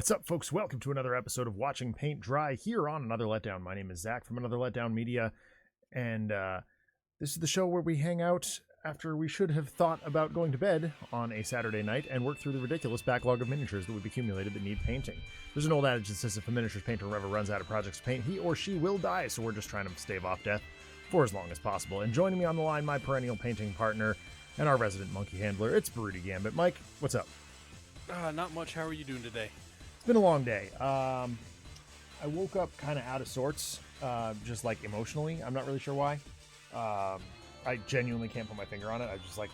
What's up, folks? Welcome to another episode of Watching Paint Dry here on Another Letdown. My name is Zach from Another Letdown Media, and this is the show where we hang out after we should have thought about going to bed on a Saturday night and work through the ridiculous backlog of miniatures that we've accumulated that need painting. There's an old adage that says if a miniatures painter ever runs out of projects to paint, he or she will die, so we're just trying to stave off death for as long as possible. And joining me on the line, my perennial painting partner and our resident monkey handler, it's Broody Gambit. Mike, what's up? Not much. How are you doing today? It's been a long day. I woke up kind of out of sorts, just like emotionally. I'm not really sure why. I genuinely can't put my finger on it. I was just like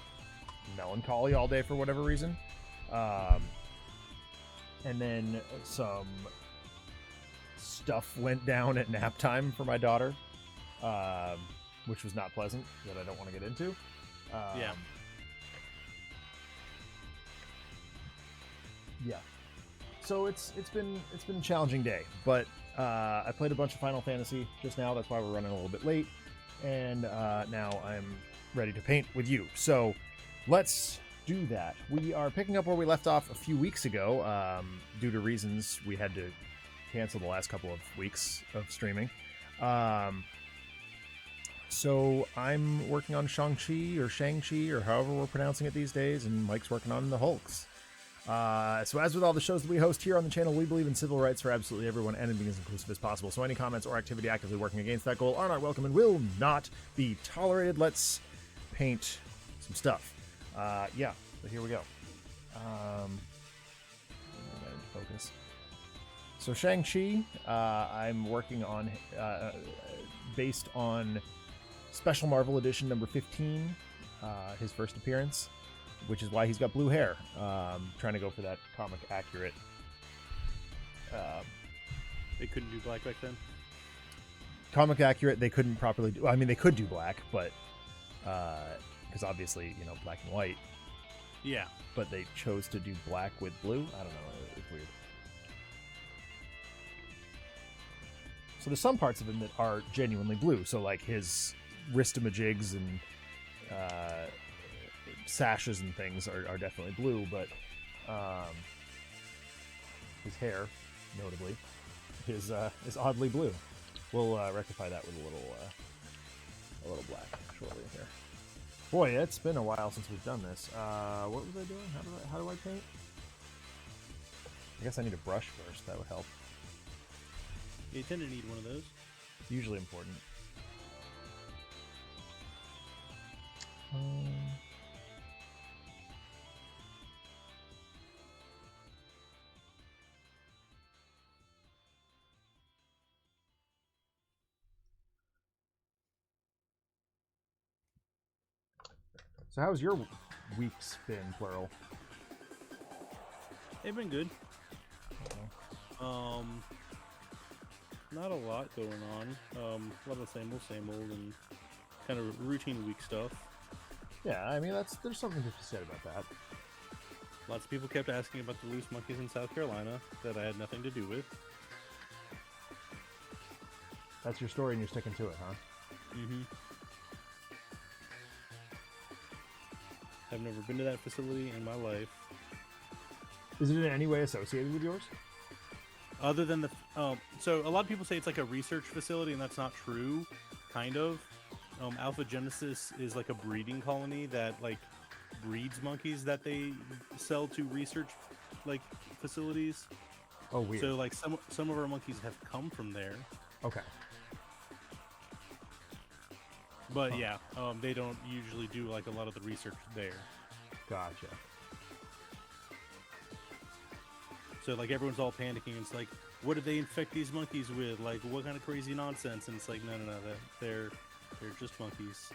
melancholy all day for whatever reason. And then some stuff went down at nap time for my daughter, which was not pleasant, that I don't want to get into. Yeah. Yeah. So it's been a challenging day, but I played a bunch of Final Fantasy just now. That's why we're running a little bit late, and now I'm ready to paint with you. So let's do that. We are picking up where we left off a few weeks ago. Due to reasons, we had to cancel the last couple of weeks of streaming. So I'm working on Shang-Chi or however we're pronouncing it these days, and Mike's working on the Hulks. So as with all the shows that we host here on the channel, we believe in civil rights for absolutely everyone and in being as inclusive as possible. So any comments or activity actively working against that goal are not welcome and will not be tolerated. Let's paint some stuff. Yeah, so here we go. Focus. So Shang-Chi, I'm working on, based on Special Marvel Edition number 15, his first appearance, which is why he's got blue hair. Trying to go for that comic accurate. They couldn't do black back then? Comic accurate, they couldn't properly do. I mean, they could do black, but because obviously, black and white. Yeah. But they chose to do black with blue. I don't know. It's weird. So there's some parts of him that are genuinely blue. So like his wristamajigs and sashes and things are definitely blue, but his hair, notably, is oddly blue. We'll rectify that with a little black shortly here. Boy, it's been a while since we've done this. What was I doing? How do I paint? I guess I need a brush first. That would help. You tend to need one of those. Usually important. So how's your weeks been, plural? They've been good. Not a lot going on. A lot of the same old, and kind of routine week stuff. Yeah, I mean there's something to be said about that. Lots of people kept asking about the loose monkeys in South Carolina that I had nothing to do with. That's your story and you're sticking to it, huh? Mm-hmm. I've never been to that facility in my life. Is it in any way associated with yours? Other than the... so a lot of people say it's like a research facility, and that's not true. Kind of. Alpha Genesis is like a breeding colony that like breeds monkeys that they sell to research like facilities. Oh, weird. So like some of our monkeys have come from there. Okay. But yeah, they don't usually do like a lot of the research there. Gotcha. So like everyone's all panicking. It's like, what did they infect these monkeys with? Like, what kind of crazy nonsense? And it's like, no, they're just monkeys.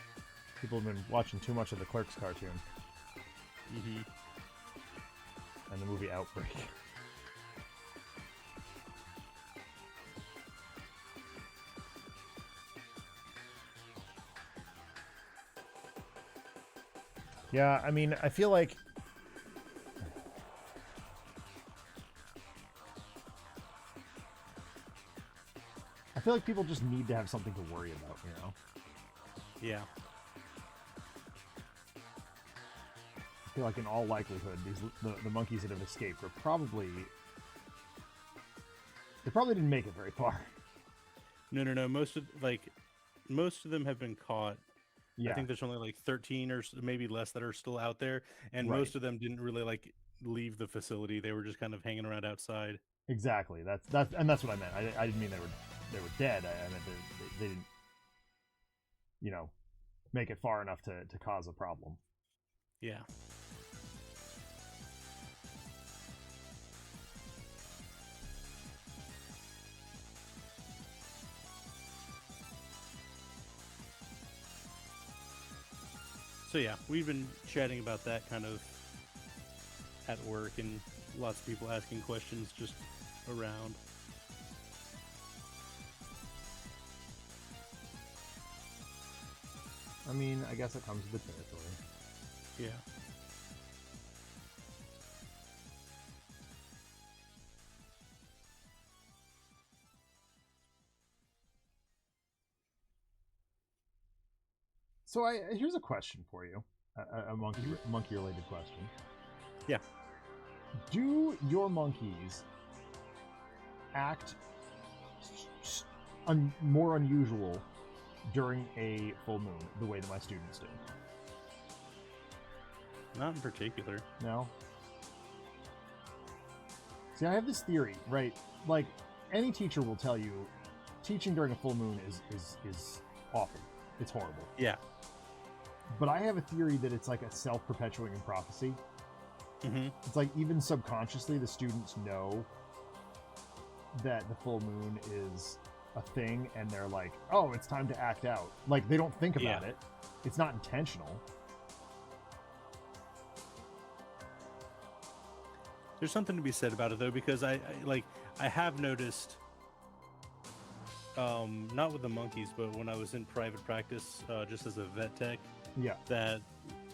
People have been watching too much of the Clerks cartoon. Mm-hmm. And the movie Outbreak. Yeah, I mean, I feel like people just need to have something to worry about, Yeah. I feel like in all likelihood, the monkeys that have escaped are probably They probably didn't make it very far. No. Most of them have been caught. Yeah. I think there's only like 13 or maybe less that are still out there, and Right. most of them didn't really like leave the facility. They were just kind of hanging around outside. Exactly. That's what I meant. I didn't mean they were dead. I meant they didn't, make it far enough to cause a problem. Yeah. So yeah, we've been chatting about that kind of at work, and lots of people asking questions just around. I mean, I guess it comes with the territory. Yeah. So here's a question for you, a monkey related question. Yeah. Do your monkeys act more unusual during a full moon, the way that my students do? Not in particular. No? See, I have this theory, right? Like, any teacher will tell you, teaching during a full moon is awful. It's horrible. Yeah. But I have a theory that it's like a self-perpetuating prophecy. Mm-hmm. It's like even subconsciously the students know that the full moon is a thing, and they're like, oh, it's time to act out. Like, they don't think about it. It's not intentional. There's something to be said about it, though, because I have noticed, not with the monkeys, but when I was in private practice, just as a vet tech, Yeah. that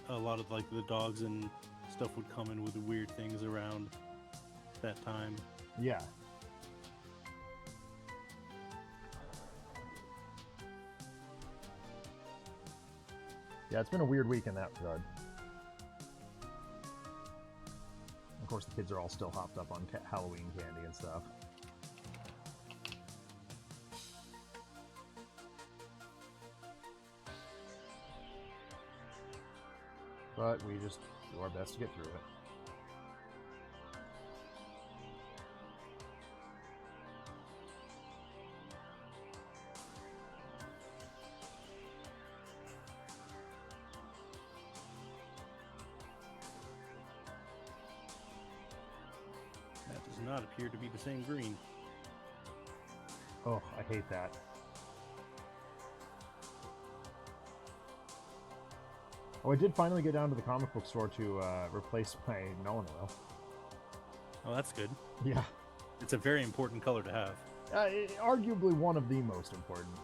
a lot of like the dogs and stuff would come in with weird things around that time. Yeah. Yeah, it's been a weird week in that regard. Of course, the kids are all still hopped up on Halloween candy and stuff. But we just do our best to get through it. That does not appear to be the same green. Oh, I hate that. Oh, I did finally get down to the comic book store to replace my Melon Oil. Oh, that's good. Yeah. It's a very important color to have. Arguably one of the most important.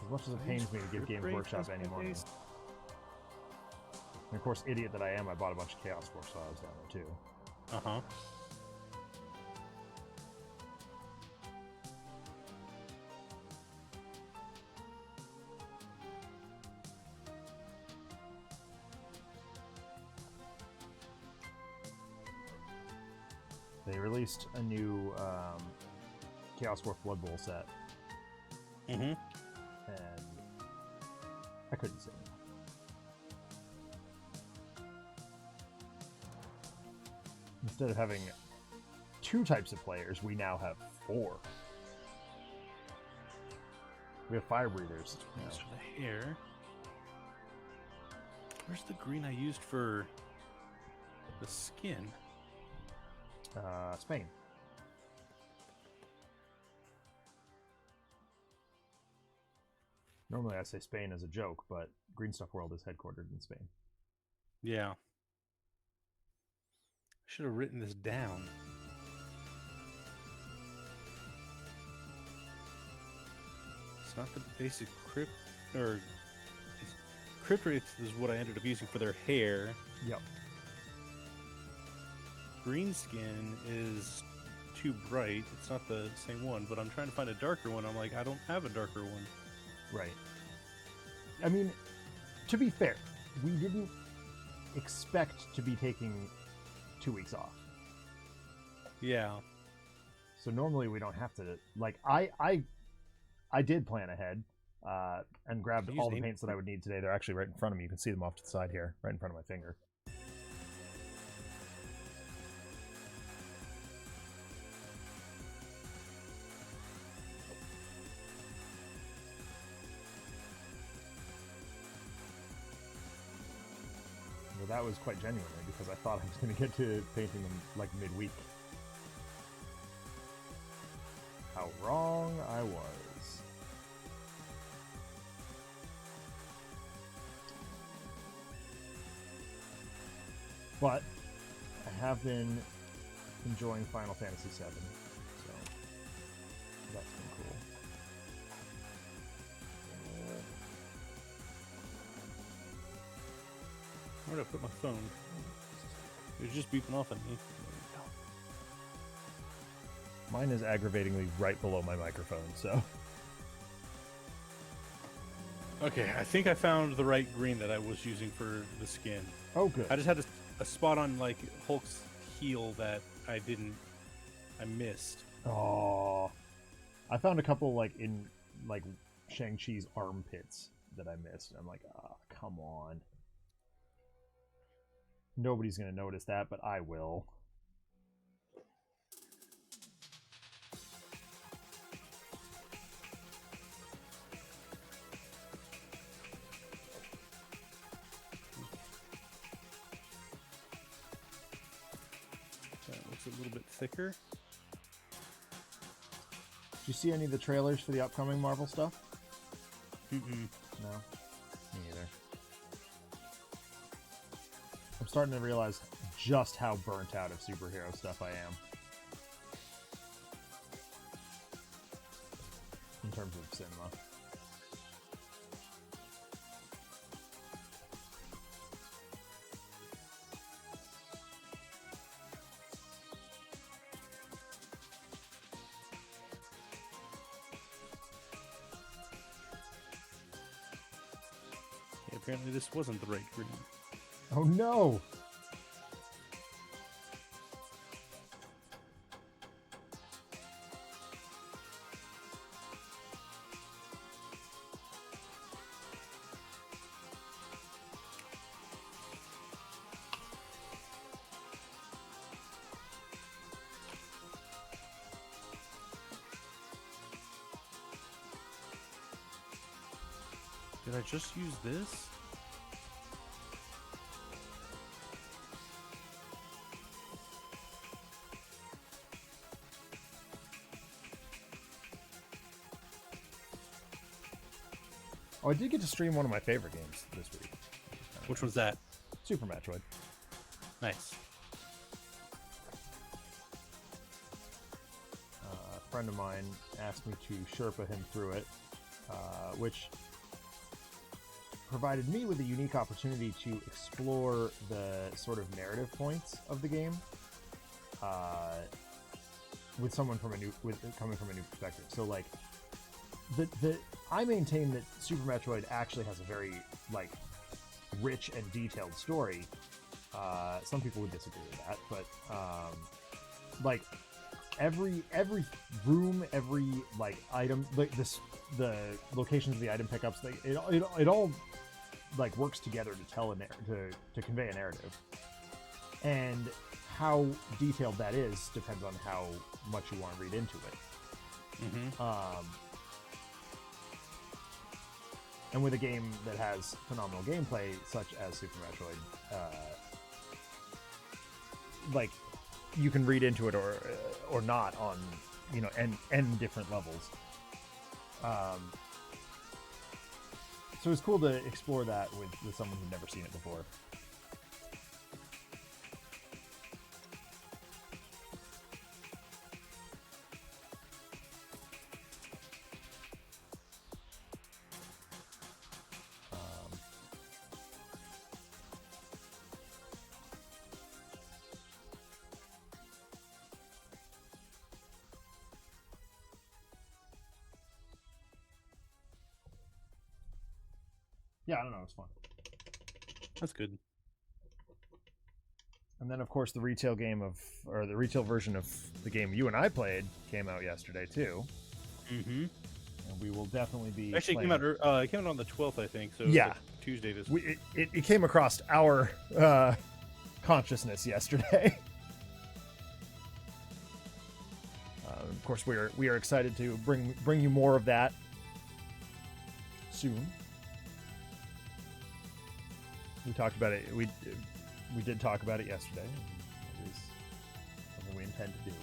As much as it pains me to give Games Workshop any money. And of course, idiot that I am, I bought a bunch of Chaos Force files down there too. Uh-huh. They released a new Chaos Force Blood Bowl set. Mm-hmm. And I couldn't say no. Instead of having 2 types of players, we now have 4. We have fire breathers. As for the hair, where's the green I used for the skin? Spain. Normally I say Spain as a joke, but Green Stuff World is headquartered in Spain. Yeah. Should have written this down. It's not the basic crypt, or crypt rates is what I ended up using for their hair. Yep. Green skin is too bright. It's not the same one, but I'm trying to find a darker one. I'm like, I don't have a darker one. Right. I mean, to be fair, we didn't expect to be taking 2 weeks off. Yeah. So normally we don't have to like I did plan ahead and grabbed all the paints that I would need today. They're actually right in front of me. You can see them off to the side here, right in front of my finger. Well, that was quite genuinely because I thought I was going to get to painting them like midweek. How wrong I was. But I have been enjoying Final Fantasy VII, so that's been cool. Where did I put my phone? It was just beeping off at me. Mine is aggravatingly right below my microphone, so. Okay, I think I found the right green that I was using for the skin. Oh, good. I just had a spot on like Hulk's heel that I missed. Oh, I found a couple like in like Shang-Chi's armpits that I missed. I'm like, ah, oh, come on. Nobody's gonna notice that, but I will. That looks a little bit thicker. Did you see any of the trailers for the upcoming Marvel stuff? Mm-mm. No, me either. I'm starting to realize just how burnt out of superhero stuff I am. In terms of cinema. Yeah, apparently this wasn't the right green. Oh no! Did I just use this? Oh, I did get to stream one of my favorite games this week. Which one's that? Super Metroid. Nice. A friend of mine asked me to Sherpa him through it, which provided me with a unique opportunity to explore the sort of narrative points of the game with someone from coming from a new perspective. So like I maintain that Super Metroid actually has a very like rich and detailed story. Some people would disagree with that, but like every room, every like item, like the locations of the item pickups, it all like works together to tell to convey a narrative, and how detailed that is depends on how much you want to read into it. Mm-hmm. And with a game that has phenomenal gameplay such as Super Metroid, like you can read into it or not on n different levels. So it's cool to explore that with someone who's never seen it before. Yeah, I don't know. It's fun. That's good. And then, of course, the retail version of the game you and I played came out yesterday too. Mm-hmm. And we will definitely be Actually, playing. it came out on the 12th, I think. So Yeah. it was like Tuesday this week. It came across our consciousness yesterday. Of course, we are excited to bring you more of that soon. We talked about it. We did talk about it yesterday. It is something we intend to do.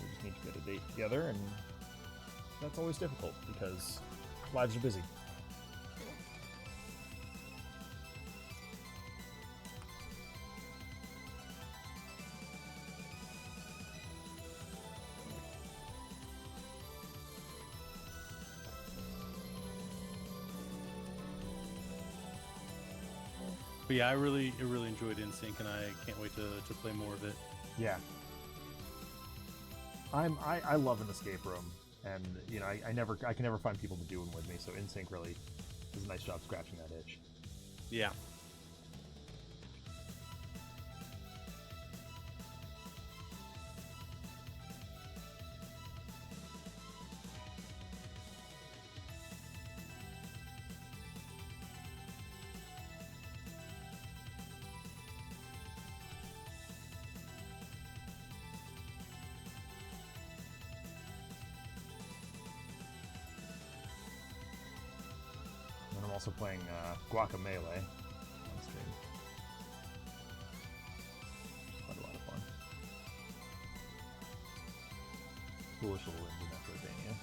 We just need to get a date together, and that's always difficult because lives are busy. But yeah, I really enjoyed NSYNC, and I can't wait to play more of it. Yeah. I love an escape room, and you know I can never find people to do them with me. So NSYNC really does a nice job scratching that itch. Yeah. And I'm also playing Guacamelee on stream. Quite a lot of fun. Foolish little indie Metroidvania.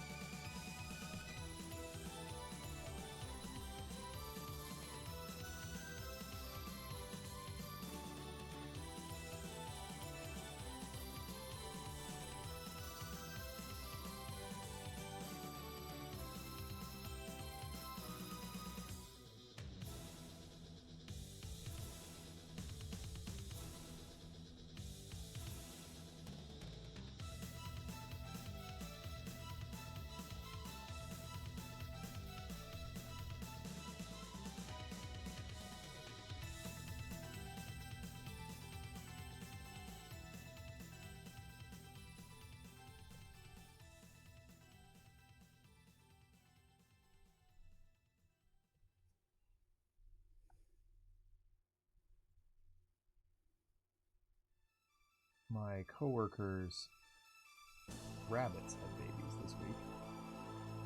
My coworkers' rabbits had babies this week.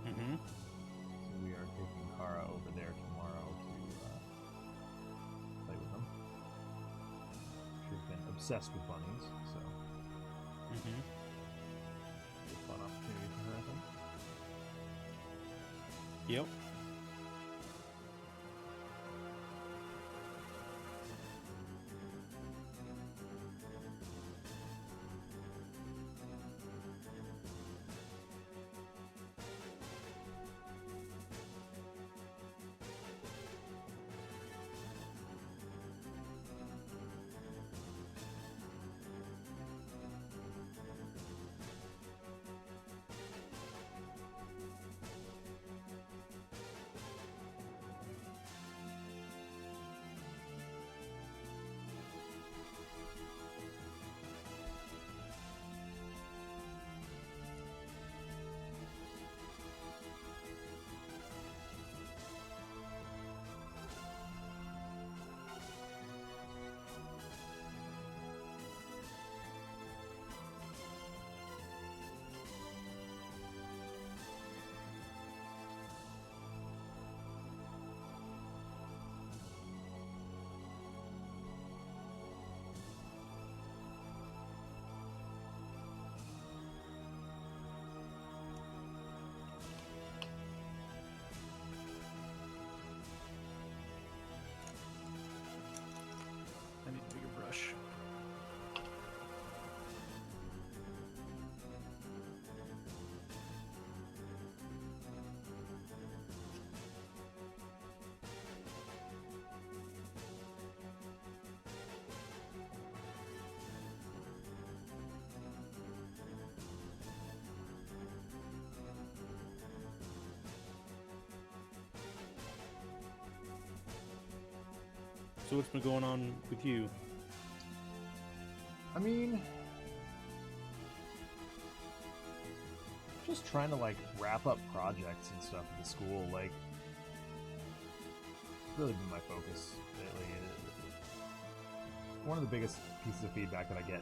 Mm-hmm. So we are taking Kara over there tomorrow to play with them. She's been obsessed with bunnies, so Mm-hmm. it's a fun opportunity for her, I think. Yep. So what's been going on with you? I mean, just trying to like wrap up projects and stuff at the school. Like, it's really been my focus lately. One of the biggest pieces of feedback that I get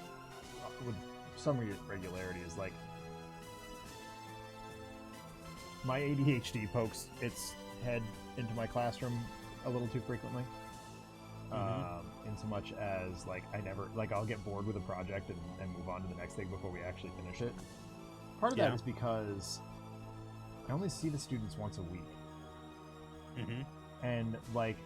with some regularity is like my ADHD pokes its head into my classroom a little too frequently. In so much as like I'll get bored with a project and move on to the next thing before we actually finish it. Part of that is because I only see the students once a week. And like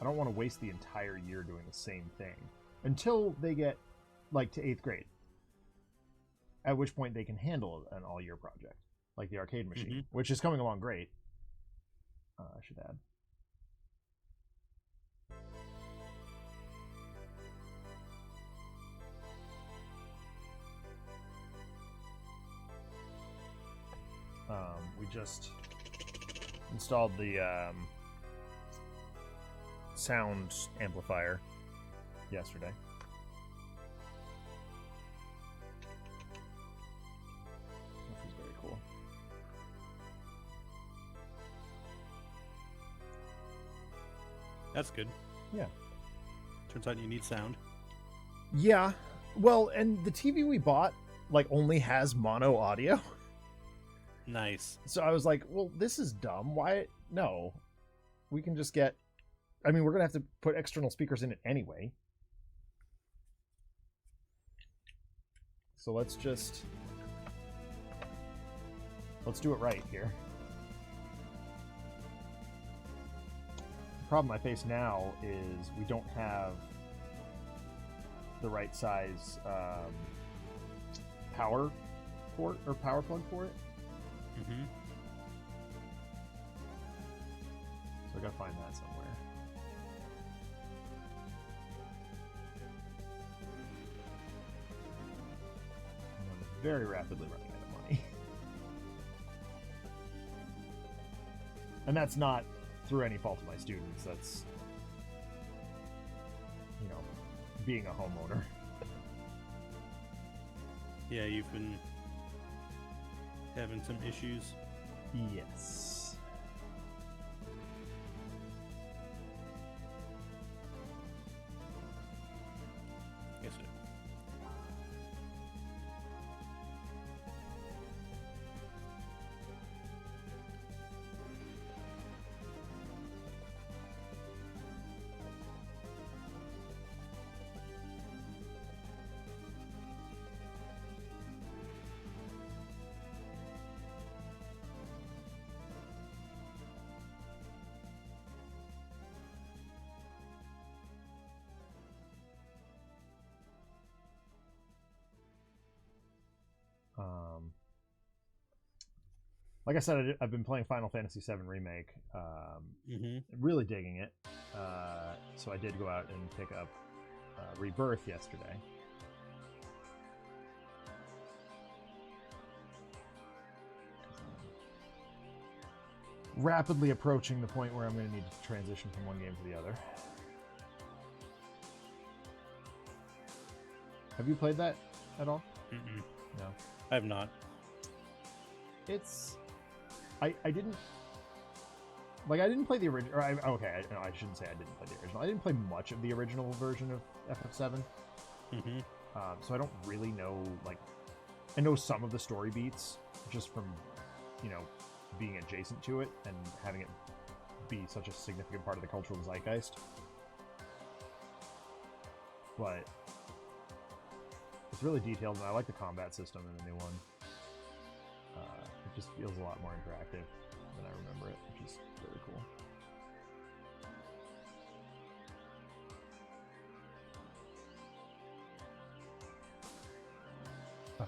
I don't want to waste the entire year doing the same thing until they get like to 8th grade, at which point they can handle an all-year project like the arcade machine, which is coming along great. I should add. We just installed the sound amplifier yesterday. Which is very cool. That's good. Yeah. Turns out you need sound. Yeah. Well, and the TV we bought like only has mono audio. Nice. So I was like, well, this is dumb. Why? No. We can just get... I mean, we're going to have to put external speakers in it anyway. So let's do it right here. The problem I face now is we don't have the right size power port or power plug for it. So I gotta find that somewhere. And I'm very rapidly running out of money. And that's not through any fault of my students. That's, you know, being a homeowner. Yeah, you've been having some issues. Yes. Yes, sir. Like I said, I've been playing Final Fantasy VII Remake, really digging it. So I did go out and pick up Rebirth yesterday. Rapidly approaching the point where I'm going to need to transition from one game to the other. Have you played that at all? No. I have not. It's... I didn't play the original. Okay, no, I shouldn't say I didn't play the original. I didn't play much of the original version of FF7. So I don't really know, like... I know some of the story beats, just from, you know, being adjacent to it and having it be such a significant part of the cultural zeitgeist. But it's really detailed, and I like the combat system in the new one. It just feels a lot more interactive than I remember it, which is really cool.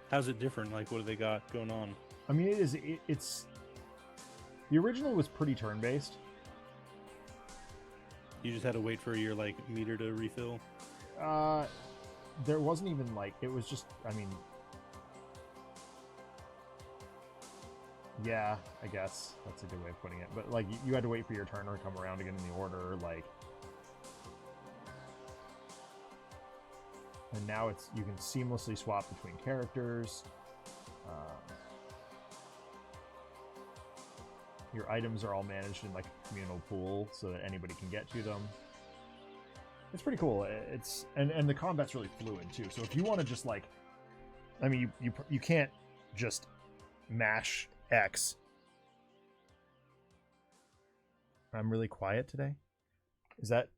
How's it different? Like, what do they got going on? I mean, it's... The original was pretty turn-based. You just had to wait for your, like, meter to refill? There wasn't even, like... It was just... I mean... Yeah, I guess that's a good way of putting it. But like, you had to wait for your turn to come around to get in the order, like. And now you can seamlessly swap between characters. Your items are all managed in like a communal pool so that anybody can get to them. It's pretty cool. And the combat's really fluid too. So if you want to just like, I mean, you can't just mash X. I'm really quiet today. Is that?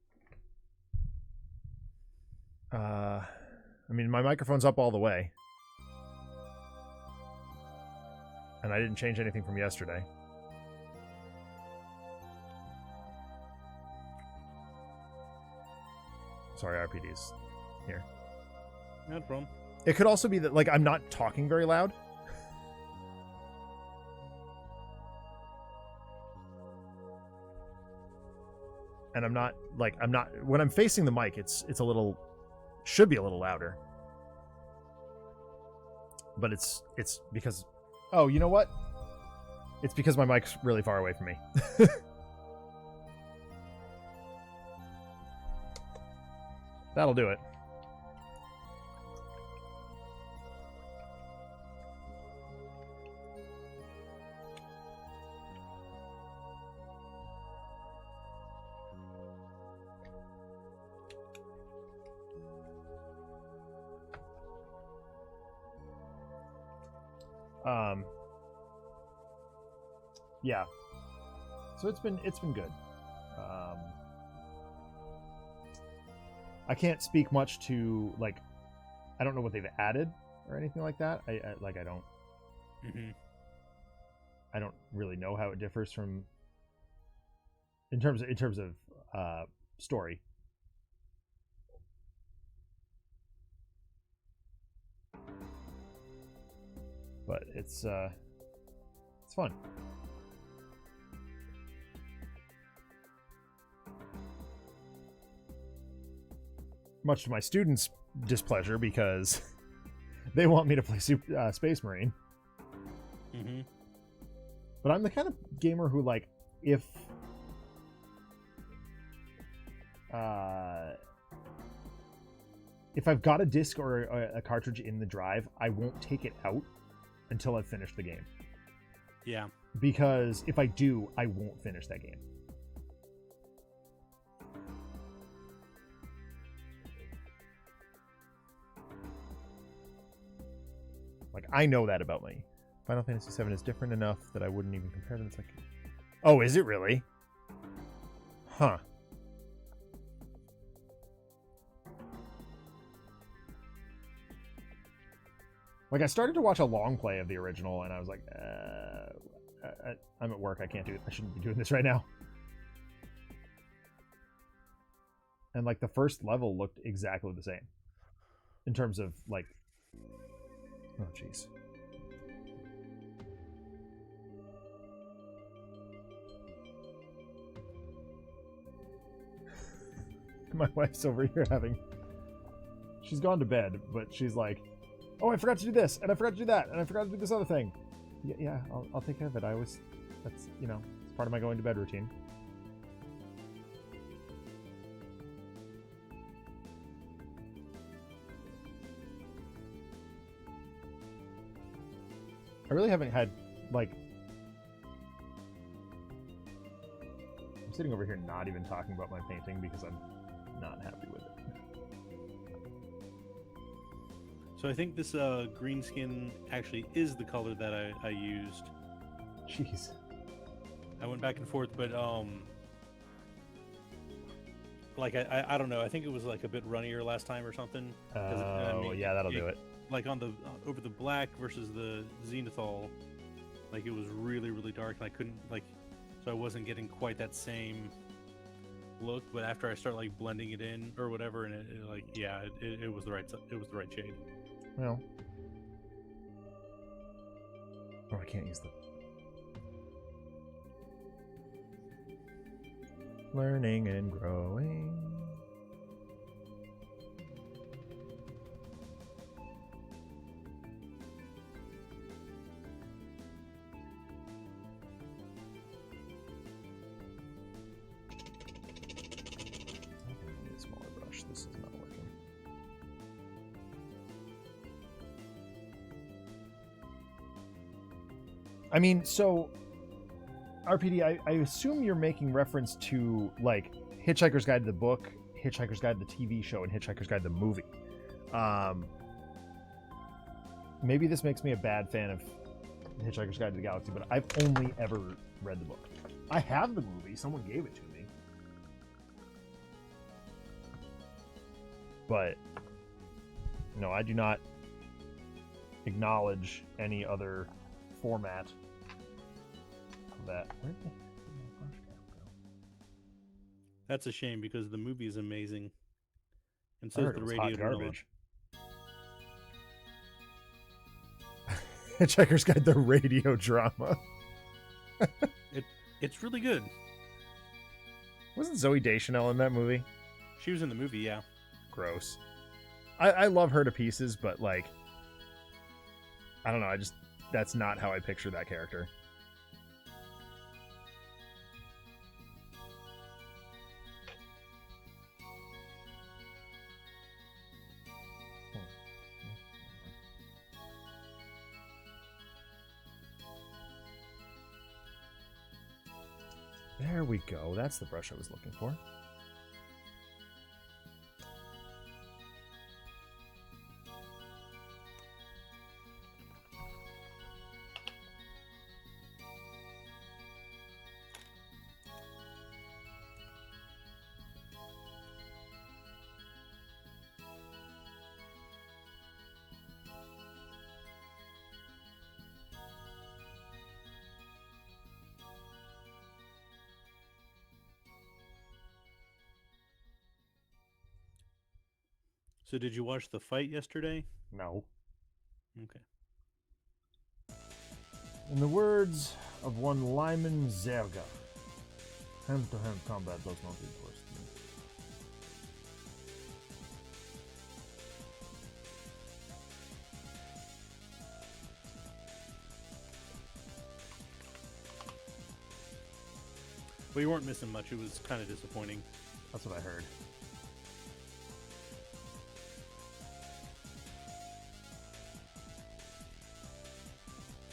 I mean, my microphone's up all the way, and I didn't change anything from yesterday. Sorry, RPD's here. No problem. It could also be that, like, I'm not talking very loud. And I'm not, when I'm facing the mic, it's a little, should be a little louder. But it's because, oh, you know what? It's because my mic's really far away from me. That'll do it. Yeah. So it's been good. I can't speak much to, like, I don't know what they've added or anything like that. I don't. Mm-hmm. I don't really know how it differs from in terms of story. But it's fun. Much to my students' displeasure, because they want me to play Space Marine. Mm-hmm. But I'm the kind of gamer who, like, if I've got a disc or a cartridge in the drive, I won't take it out until I've finished the game. Yeah. Because if I do, I won't finish that game. Like, I know that about me. Final Fantasy VII is different enough that I wouldn't even compare them. It's like, oh, is it really? Huh. Like, I started to watch a long play of the original, and I was like, I'm at work. I can't do it. I shouldn't be doing this right now. And, like, the first level looked exactly the same. In terms of, like... Oh, jeez. My wife's over here having... She's gone to bed, but she's like, oh, I forgot to do this, and I forgot to do that, and I forgot to do this other thing. Yeah, I'll take care of it. I always... That's, you know, it's part of my going to bed routine. I really haven't had, like... I'm sitting over here not even talking about my painting because I'm not happy with it. So I think this green skin actually is the color that I used. Jeez. I went back and forth, but like I don't know. I think it was like a bit runnier last time or something. Oh, yeah, that'll do it. Like on the over the black versus the Zenithal, like it was really dark, and I couldn't so I wasn't getting quite that same look. But after I start like blending it in or whatever, and it was the right shade. Well, oh, I can't use the learning and growing. I mean, so RPD, I assume you're making reference to like Hitchhiker's Guide to the book, Hitchhiker's Guide to the TV show, and Hitchhiker's Guide to the movie. Maybe this makes me a bad fan of Hitchhiker's Guide to the Galaxy, but I've only ever read the book. I have the movie. Someone gave it to me. But no, I do not acknowledge any other format of that. Where did my brush go? That's a shame because the movie is amazing. And I so is heard the it was radio hot drama. garbage. Hitchhiker's Guide, the radio drama. It's really good. Wasn't Zoe Deschanel in that movie? She was in the movie, yeah. Gross. I love her to pieces, but like, I don't know. That's not how I picture that character. There we go. That's the brush I was looking for. So did you watch the fight yesterday? No. Okay. In the words of one Lyman Zerga, hand-to-hand combat does not interest me. Well, you weren't missing much. It was kind of disappointing. That's what I heard.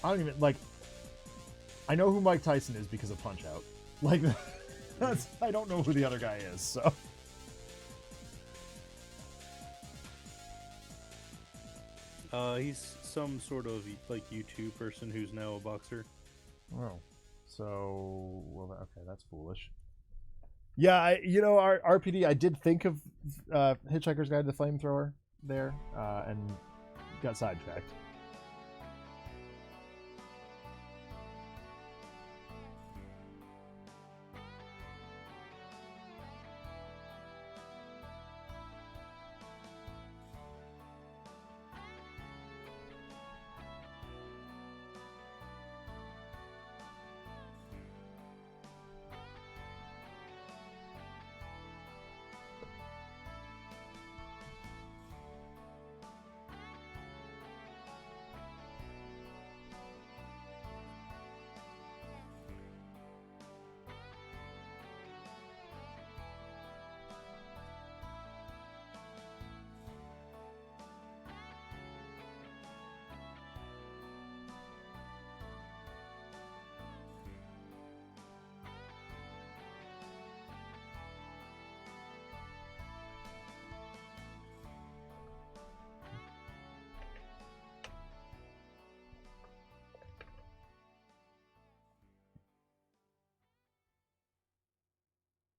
I don't even, like, I know who Mike Tyson is because of Punch-Out. Like, I don't know who the other guy is, so. He's some sort of, like, YouTube person who's now a boxer. Oh. So, well, okay, that's foolish. Yeah, our RPD, I did think of Hitchhiker's Guide to the Flamethrower there, and got sidetracked.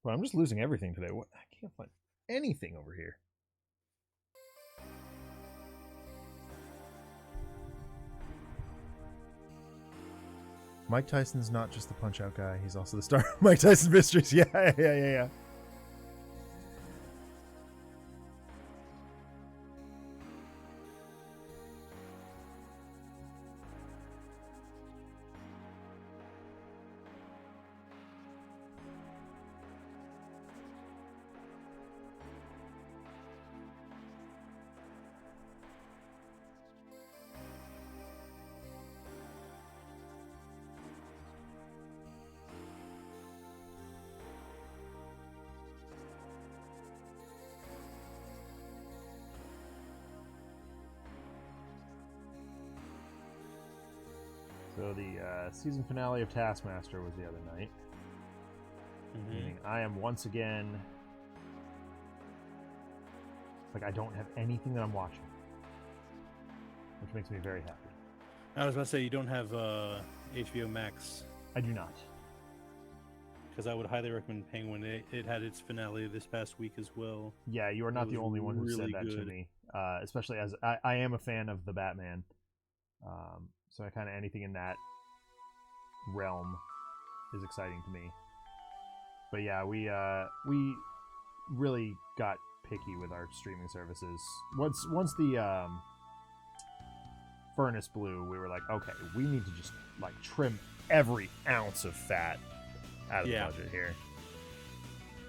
Well, I'm just losing everything today. What? I can't find anything over here. Mike Tyson's not just the Punch-Out guy. He's also the star of Mike Tyson Mysteries. Yeah. So the season finale of Taskmaster was the other night. Meaning I am once again... Like, I don't have anything that I'm watching. Which makes me very happy. I was about to say, you don't have HBO Max. I do not. Because I would highly recommend Penguin. It had its finale this past week as well. Yeah, you are not the only one who said that to me. Especially as I am a fan of the Batman. So I kind of anything in that realm is exciting to me. But yeah, we really got picky with our streaming services. Once the furnace blew, we were like, okay, we need to just like trim every ounce of fat out of the budget here.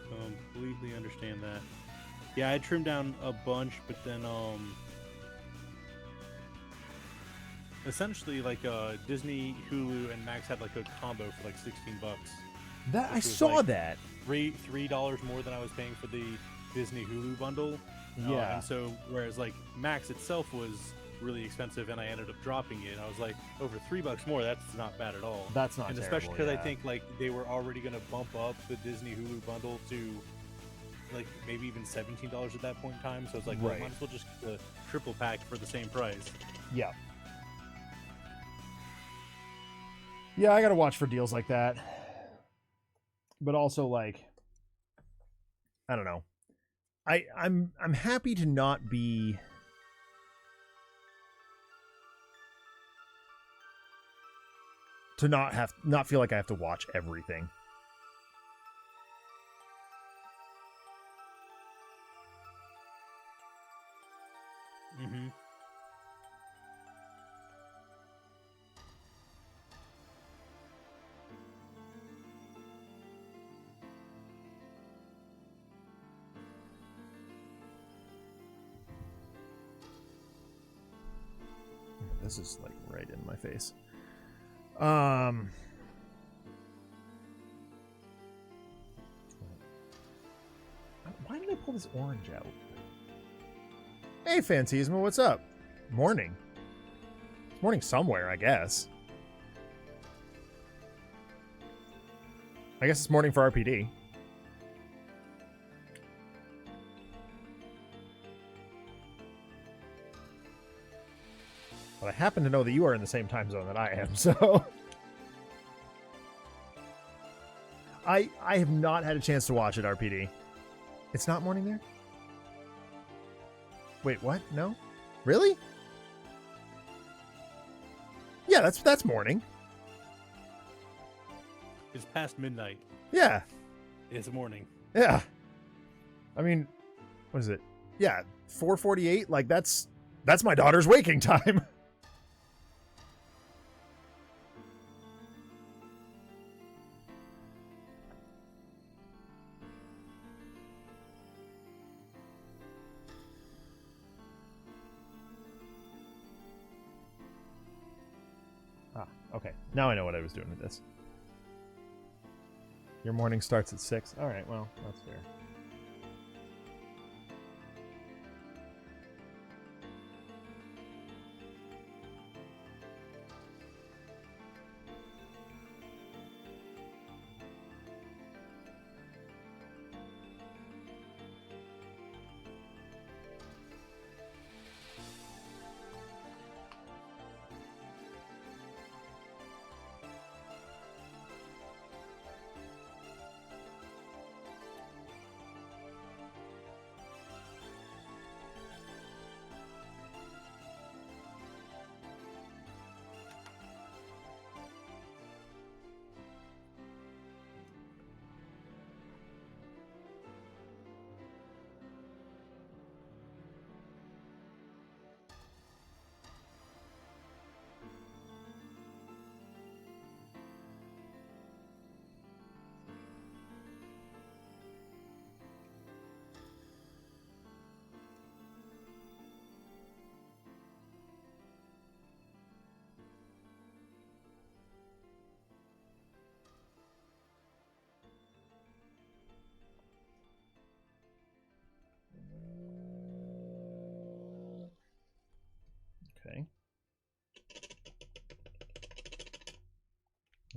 Completely understand that. Yeah, I trimmed down a bunch, but then essentially like Disney, Hulu, and Max had like a combo for like $16. That I saw like that $3 more than I was paying for the Disney Hulu bundle. Yeah. And so whereas like Max itself was really expensive and I ended up dropping it, I was like, over $3 more, that's not bad at all. That's not and terrible, especially because yeah. I think like they were already going to bump up the Disney Hulu bundle to like maybe even $17 at that point in time, so it's like, well, might as well just get the triple pack for the same price. Yeah. Yeah, I gotta watch for deals like that. But also, like, I don't know. I'm happy to not be not feel like I have to watch everything. Mm-hmm. This is like right in my face. Why did I pull this orange out? Hey, Fantasma, what's up? Morning. It's morning somewhere, I guess. I guess it's morning for RPD. But I happen to know that you are in the same time zone that I am, so... I have not had a chance to watch it, RPD. It's not morning there? Wait, what? No? Really? Yeah, that's morning. It's past midnight. Yeah. It's morning. Yeah. I mean, what is it? Yeah, 4:48. Like that's my daughter's waking time. Okay, now I know what I was doing with this. Your morning starts at 6. All right, well, that's fair.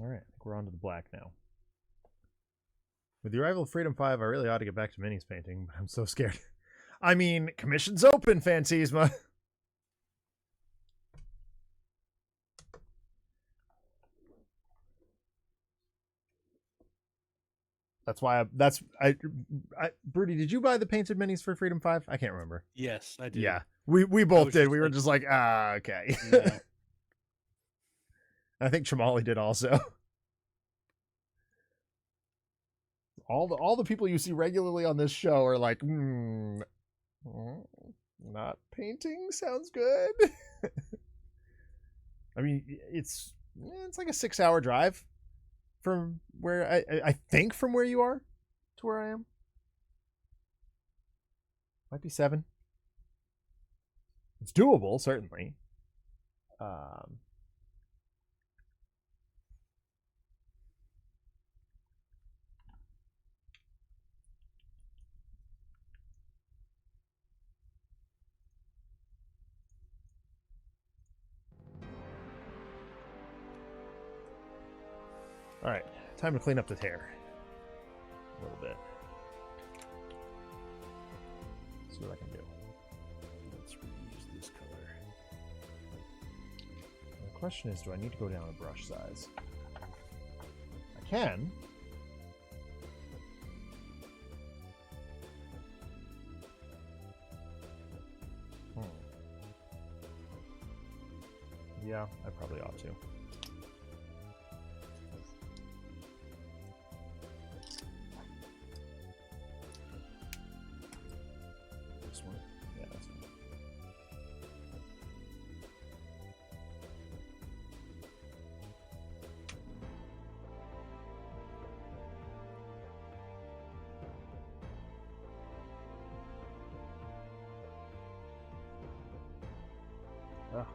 All right, I think we're on to the black now. With the arrival of Freedom 5, I really ought to get back to minis painting, but I'm so scared. I mean, commission's open, Fantasma. That's why Broody, did you buy the painted minis for Freedom 5? I can't remember. Yes, I did. Yeah. We both did. We were like, just like, okay. No. I think Chamali did also. All the people you see regularly on this show are like, not painting sounds good. I mean, it's like a 6-hour drive from where I think from where you are to where I am. Might be 7. It's doable, certainly. All right, time to clean up the hair a little bit. See what I can do. Let's reuse this color. The question is, do I need to go down a brush size? I can. Yeah, I probably ought to. This one? Yeah, that's fine. Ugh.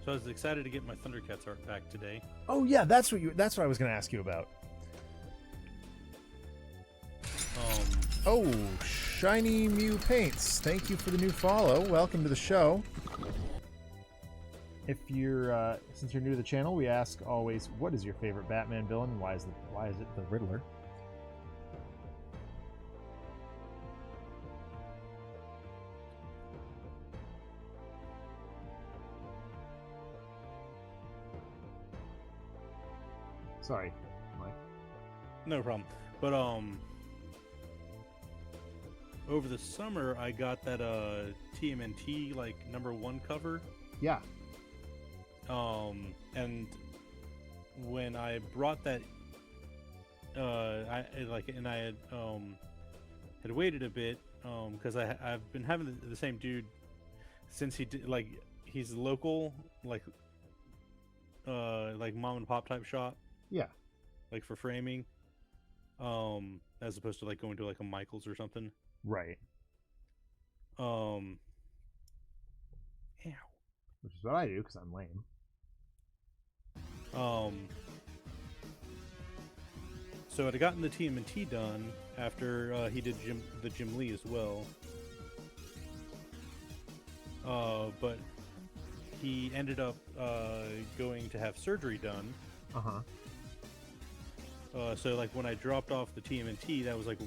So I was excited to get my Thundercats art back today. Oh yeah, that's what I was going to ask you about. Oh, Shiny Mew Paints. Thank you for the new follow. Welcome to the show. If you're since you're new to the channel, we ask always, what is your favorite Batman villain and why is it the Riddler? Sorry, Mike. No problem. But over the summer I got that TMNT like #1 cover. Yeah. And when I brought that I had waited a bit because I've been having the same dude since he did, like, he's local, like mom and pop type shop. Yeah. Like for framing, as opposed to like going to like a Michael's or something. Right. Ow. Which is what I do because I'm lame. So I'd gotten the TMNT done after he did the Jim Lee as well. But he ended up going to have surgery done. So like when I dropped off the TMNT, that was like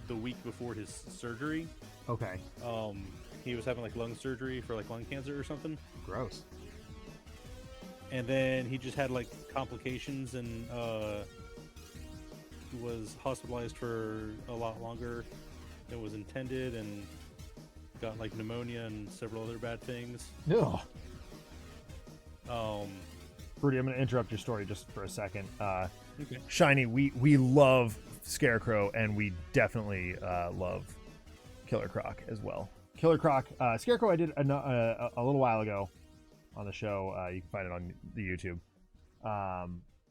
the week before his surgery. Okay. He was having like lung surgery for like lung cancer or something. Gross. And then he just had like complications and was hospitalized for a lot longer than was intended and got like pneumonia and several other bad things. No. Rudy, I'm going to interrupt your story just for a second. Okay. Shiny, we love Scarecrow, and we definitely love Killer Croc as well. Killer Croc, Scarecrow I did a little while ago on the show. You can find it on the YouTube.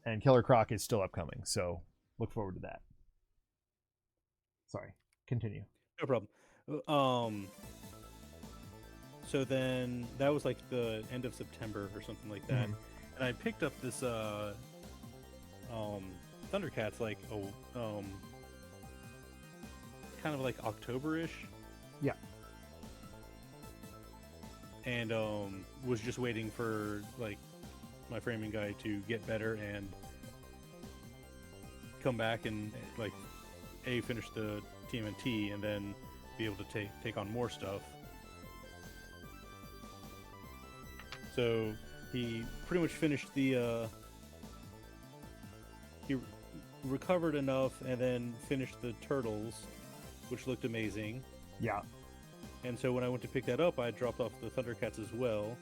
And Killer Croc is still upcoming, so look forward to that. Sorry, continue. No problem. So then that was like the end of September or something like that, and I picked up this Thundercats like kind of like October-ish. Yeah. And was just waiting for like my framing guy to get better and come back and like finish the TMNT and then be able to take on more stuff. So he pretty much finished the he recovered enough and then finished the Turtles, which looked amazing. Yeah. And so when I went to pick that up, I dropped off the Thundercats as well.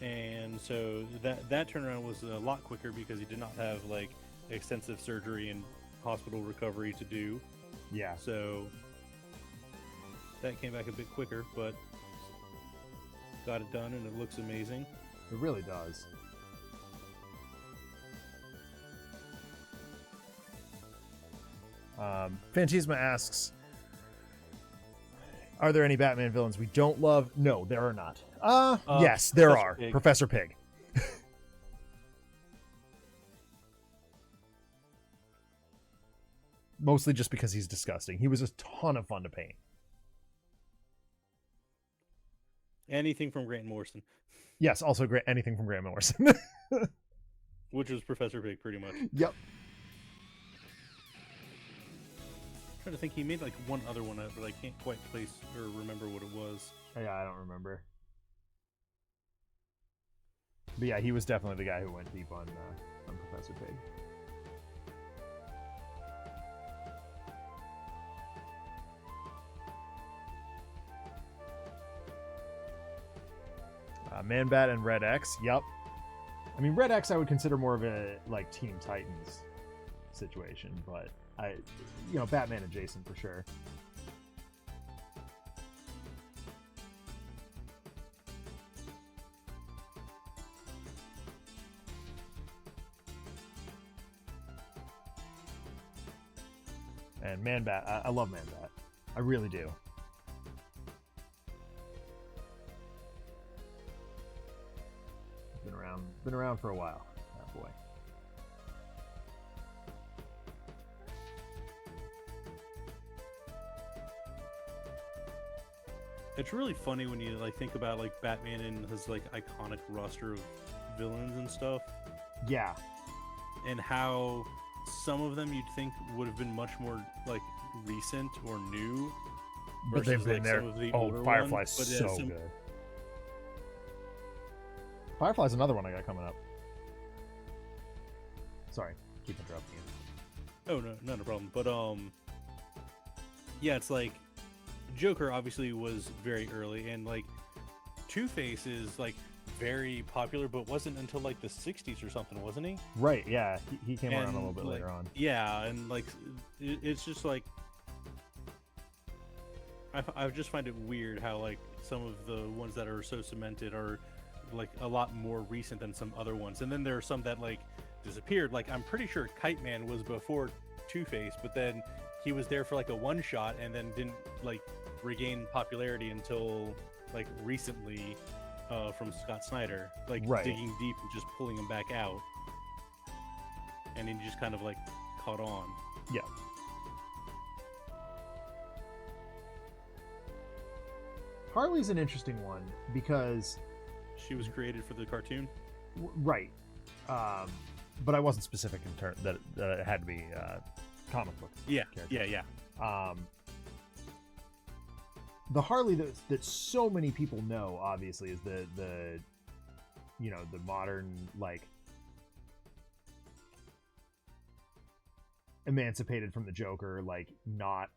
And so that turnaround was a lot quicker because he did not have like extensive surgery and hospital recovery to do. Yeah. So that came back a bit quicker, but got it done and it looks amazing. It really does. Phantasma asks, are there any Batman villains we don't love? No, there are not. Yes, there Professor are. Pig. Professor Pig. Mostly just because he's disgusting. He was a ton of fun to paint. Anything from Grant Morrison, Yes, also anything from Grant Morrison. which was Professor Pig pretty much. Yep. I'm trying to think, he made like one other one, but I can't quite place or remember what it was. Yeah, I don't remember. But yeah, he was definitely the guy who went deep on Professor Pig. Man-Bat and Red X, yep. I mean, Red X I would consider more of a like Teen Titans situation, but Batman adjacent for sure. And Man-Bat, I love Man-Bat. I really do. Been around for a while, that boy. It's really funny when you like think about like Batman and his like iconic roster of villains and stuff, Yeah. and how some of them you'd think would have been much more like recent or new. But they've versus, been like, there. some of the Oh, older Firefly's ones, but, so some- good. Firefly's another one I got coming up. Sorry, keep interrupting you. Oh no, not a problem. But yeah, it's like Joker obviously was very early, and like Two-Face is like very popular, but wasn't until like the '60s or something, wasn't he? Right, yeah, he came around a And, little bit like, later on. Yeah, and like it's just like I just find it weird how like some of the ones that are so cemented are like a lot more recent than some other ones, and then there are some that like disappeared. Like I'm pretty sure Kite Man was before Two-Face, but then he was there for like a one shot and then didn't like regain popularity until like recently from Scott Snyder, like Right. digging deep and just pulling him back out, and he just kind of like caught on. Yeah. Harley's an interesting one because She was created for the cartoon. right, but I wasn't specific in turn that it had to be comic book. Yeah, character. yeah. The Harley that so many people know, obviously, is the the modern, like, emancipated from the Joker, like, not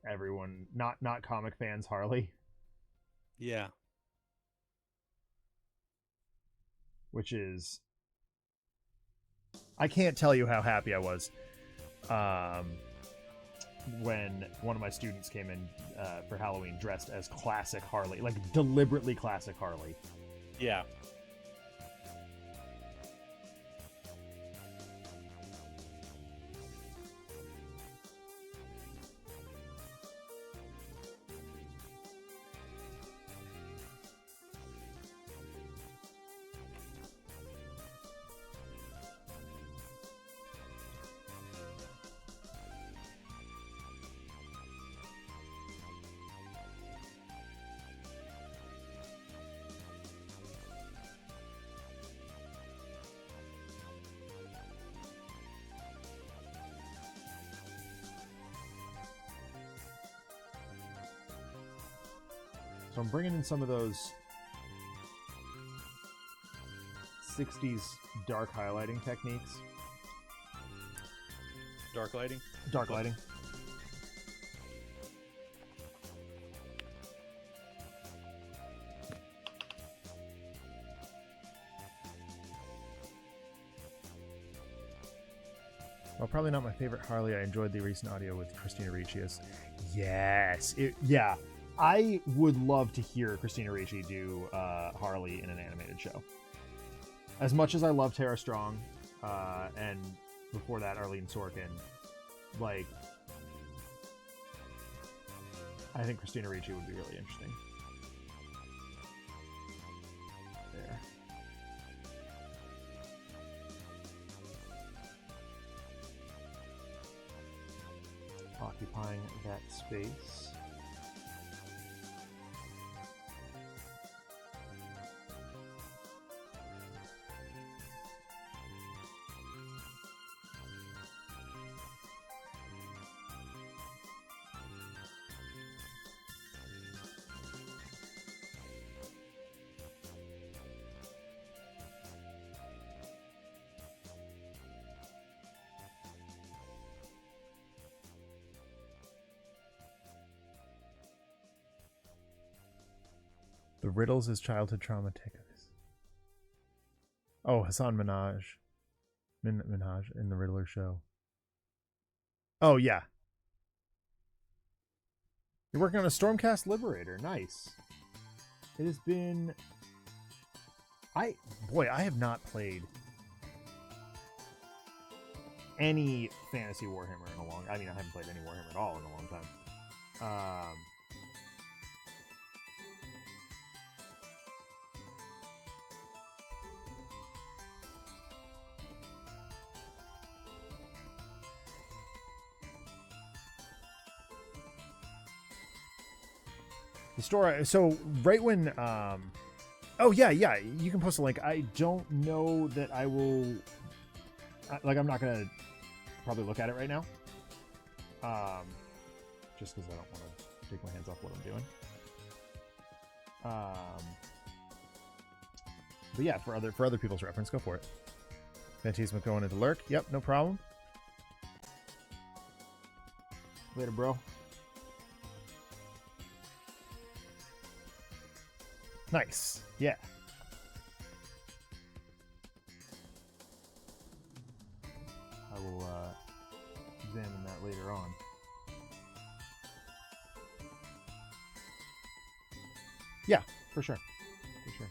everyone, not comic fans Harley, Yeah. which is, I can't tell you how happy I was when one of my students came in for Halloween dressed as classic Harley, like deliberately classic Harley. Yeah. So I'm bringing in some of those 60s dark highlighting techniques. Dark lighting? Dark lighting. Well, probably not my favorite Harley. I enjoyed the recent audio with Christina Ricci. Yes. Yeah. I would love to hear Christina Ricci do Harley in an animated show. As much as I love Tara Strong, and before that, Arlene Sorkin, like, I think Christina Ricci would be really interesting. There. Occupying that space. The riddles his childhood trauma take us. Oh, Hassan Minhaj. Minhaj in the Riddler show. Oh, yeah. You're working on a Stormcast Liberator. Nice. It has been... I have not played any Fantasy Warhammer in a long... I mean, I haven't played any Warhammer at all in a long time. The story. So right when, oh yeah, you can post a link. I don't know that I will. Like, I'm not gonna probably look at it right now. Just because I don't want to take my hands off what I'm doing. But yeah, for other people's reference, go for it. Fantasma going into lurk. Yep, no problem. Later, bro. Nice. Yeah. I will examine that later on. Yeah, for sure. For sure.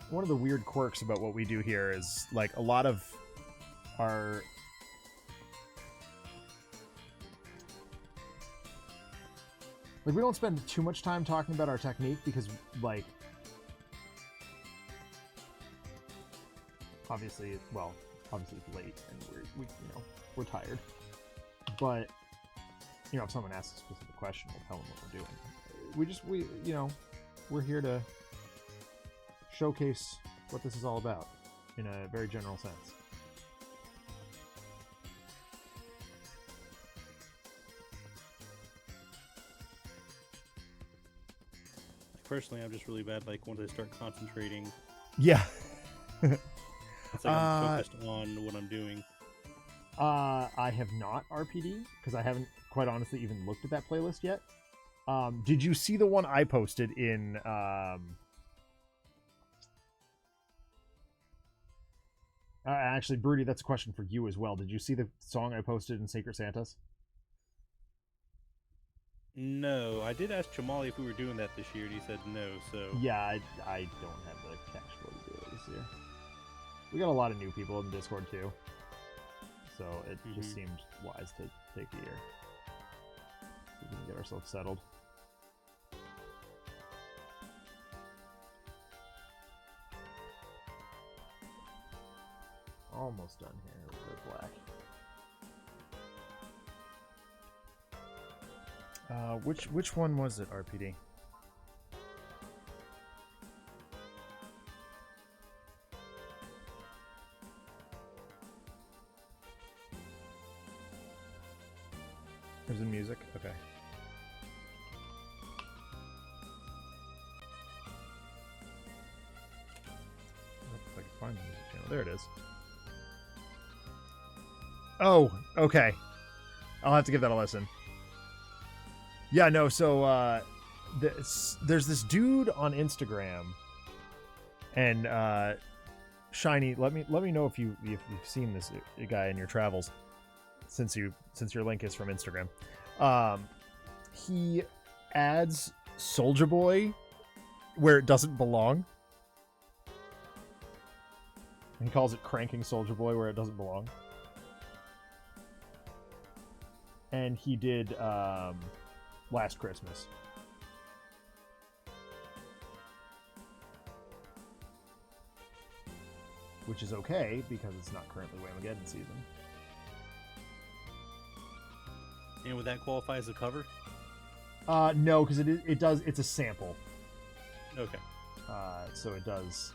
One of the weird quirks about what we do here is, like, a lot of our... Like, we don't spend too much time talking about our technique because, like, obviously it's late and we're tired. But, if someone asks a specific question, we'll tell them what we're doing. We're here to showcase what this is all about in a very general sense. Personally, I'm just really bad. Like, once I start concentrating, yeah, it's like I'm focused on what I'm doing. I have not RPD because I haven't, quite honestly, even looked at that playlist yet. Did you see the one I posted in? Actually, Broody, that's a question for you as well. Did you see the song I posted in Sacred Santas? No, I did ask Chamali if we were doing that this year, and he said no, so... Yeah, I don't have the cash flow to do it this year. We got a lot of new people in Discord, too. So it just seemed wise to take a year. So we can get ourselves settled. Almost done here with the black. Which one was it, RPD? There's the music. Okay. If I can find the music channel. There it is. Oh, okay. I'll have to give that a listen. Yeah, no, so there's this dude on Instagram, and Shiny, let me know if you've seen this guy in your travels, since your link is from Instagram. He adds Soulja Boy where it doesn't belong. He calls it cranking Soulja Boy where it doesn't belong. And he did Last Christmas. Which is okay, because it's not currently Whamageddon season. And would that qualify as a cover? No, because it does. It's a sample. Okay. So it does.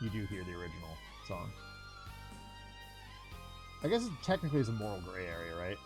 You do hear the original song. I guess it technically is a moral gray area, right?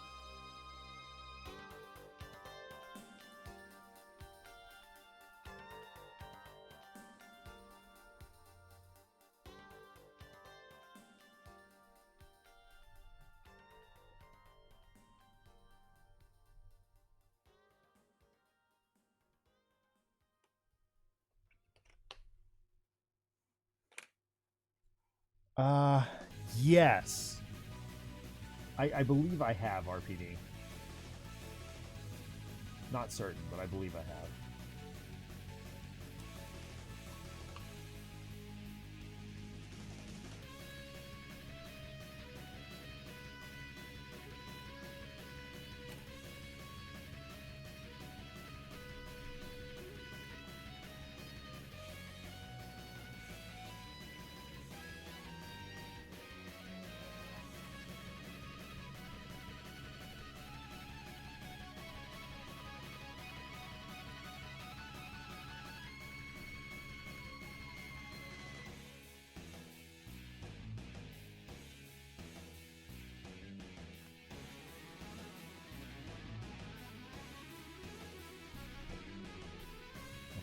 Yes. I believe I have RPD. Not certain, but I believe I have.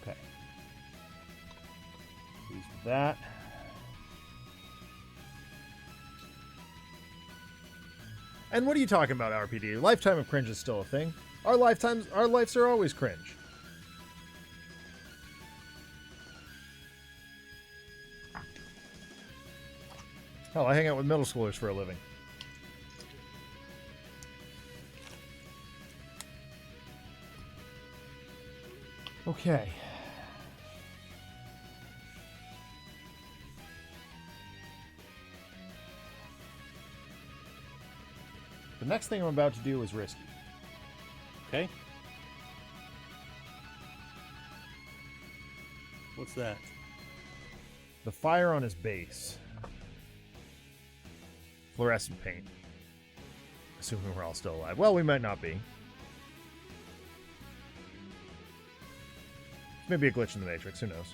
Okay. Pleased with that. And what are you talking about, RPD? Lifetime of cringe is still a thing. Our lives are always cringe. Hell, I hang out with middle schoolers for a living. Okay. The next thing I'm about to do is risky. Okay. What's that? The fire on his base. Fluorescent paint. Assuming we're all still alive. Well, we might not be. Maybe a glitch in the Matrix. Who knows?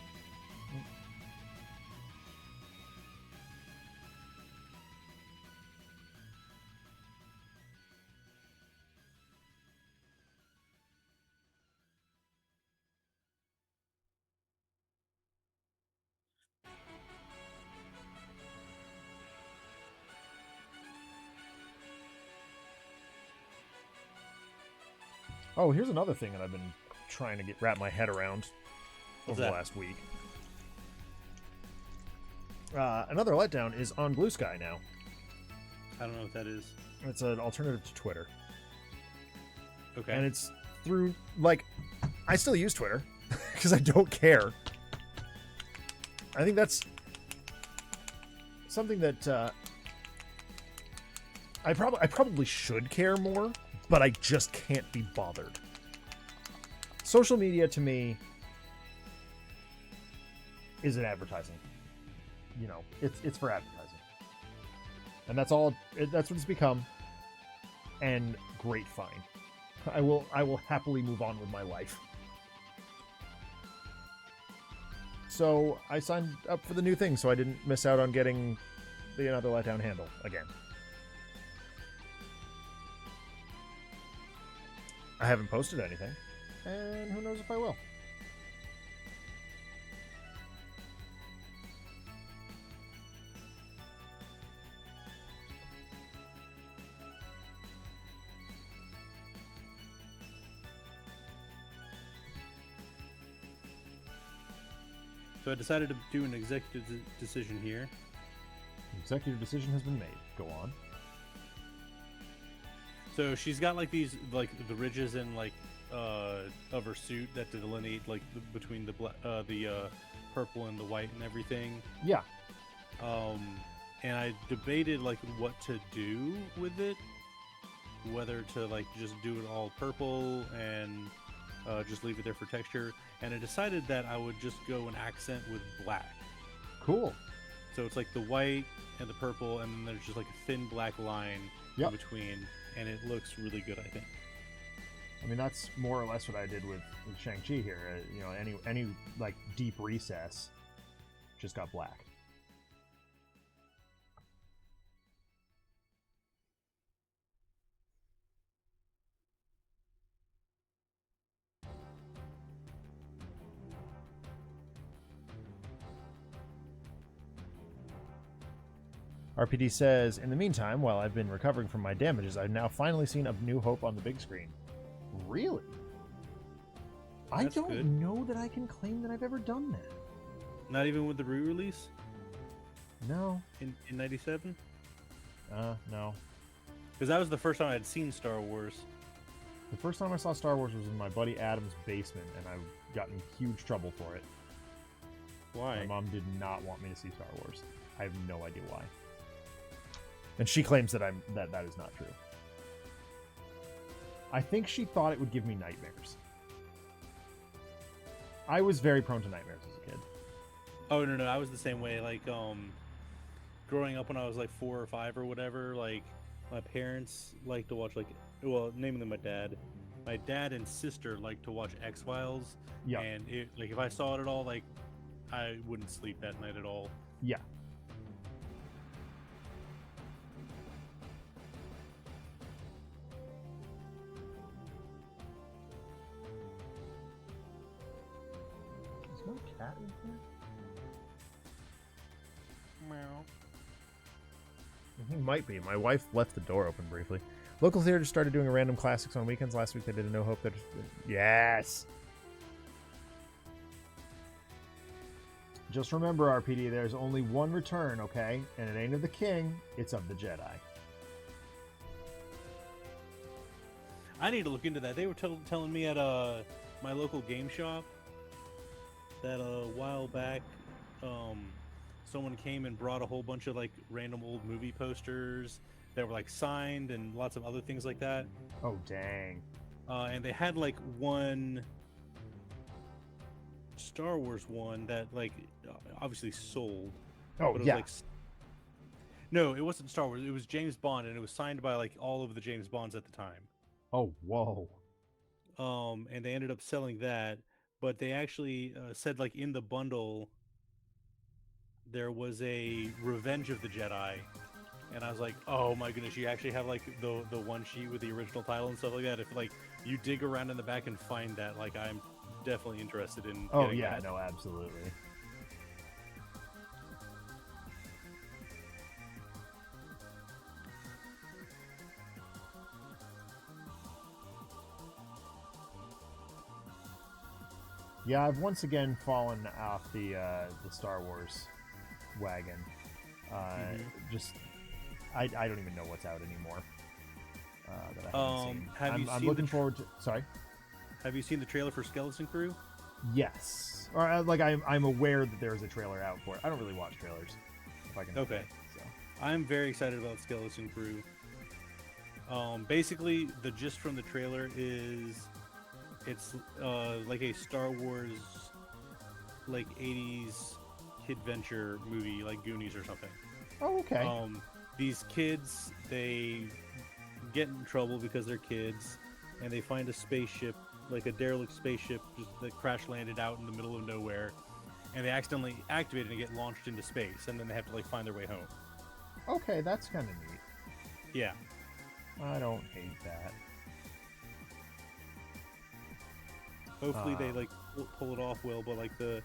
Oh, here's another thing that I've been trying to wrap my head around over the last week. Another letdown is on Blue Sky now. I don't know what that is. It's an alternative to Twitter. Okay. And it's through, like, I still use Twitter because I don't care. I think that's something that I probably should care more, but I just can't be bothered. Social media to me isn't advertising. You know, it's for advertising. And that's all that's what it's become. And great, fine. I will happily move on with my life. So I signed up for the new thing so I didn't miss out on getting the Another Letdown handle again. I haven't posted anything, and who knows if I will. So I decided to do an executive decision here. The executive decision has been made. Go on. So she's got like these, like the ridges and like of her suit that delineate like between the purple and the white and everything. Yeah. And I debated like what to do with it, whether to like just do it all purple and just leave it there for texture. And I decided that I would just go an accent with black. Cool. So it's like the white and the purple, and then there's just like a thin black line in between, and it looks really good, I think. I mean, that's more or less what I did with Shang-Chi here. You know, any like deep recess just got black. RPD says, in the meantime, while I've been recovering from my damages, I've now finally seen A New Hope on the big screen. Really? I don't know that I can claim that I've ever done that. Not even with the re-release? No. In 97? No. Because that was the first time I had seen Star Wars. The first time I saw Star Wars was in my buddy Adam's basement, and I got in huge trouble for it. Why? My mom did not want me to see Star Wars. I have no idea why. And she claims that that is not true. I think she thought it would give me nightmares. I was very prone to nightmares as a kid. Oh no, I was the same way. Like growing up when I was like 4 or 5 or whatever, like my parents liked to watch naming them my dad. My dad and sister liked to watch X-Files. Yeah. And like if I saw it at all, like I wouldn't sleep that night at all. Yeah. No cat in here? Meow. He might be. My wife left the door open briefly. Local theater just started doing a random classics on weekends. Last week they did a No Hope. Yes! Just remember, RPD, there's only one return, okay? And it ain't of the king, it's of the Jedi. I need to look into that. They were telling me at my local game shop that a while back someone came and brought a whole bunch of like random old movie posters that were like signed and lots of other things like that. Oh dang. And they had like one Star Wars one that like obviously sold. Oh yeah. No, it wasn't Star Wars. It was James Bond, and it was signed by like all of the James Bonds at the time. Oh whoa. And they ended up selling that. But they actually said, like, in the bundle, there was a Revenge of the Jedi. And I was like, oh my goodness, you actually have, like, the one sheet with the original title and stuff like that. If, like, you dig around in the back and find that, like, I'm definitely interested in getting that. No, absolutely. Yeah, I've once again fallen off the Star Wars wagon. Just, I don't even know what's out anymore. That I haven't seen. I'm looking forward to. Sorry. Have you seen the trailer for Skeleton Crew? Yes. Or like I'm aware that there's a trailer out for it. I don't really watch trailers. If I can. Okay. So. I'm very excited about Skeleton Crew. Basically, the gist from the trailer is. It's like a Star Wars, like 80s kid venture movie, like Goonies or something. Oh, okay. These kids, they get in trouble because they're kids, and they find a spaceship, like a derelict spaceship, just that crash landed out in the middle of nowhere, and they accidentally activate it and get launched into space, and then they have to like find their way home. Okay, that's kind of neat. Yeah. I don't hate that. Hopefully they like pull it off well, but like the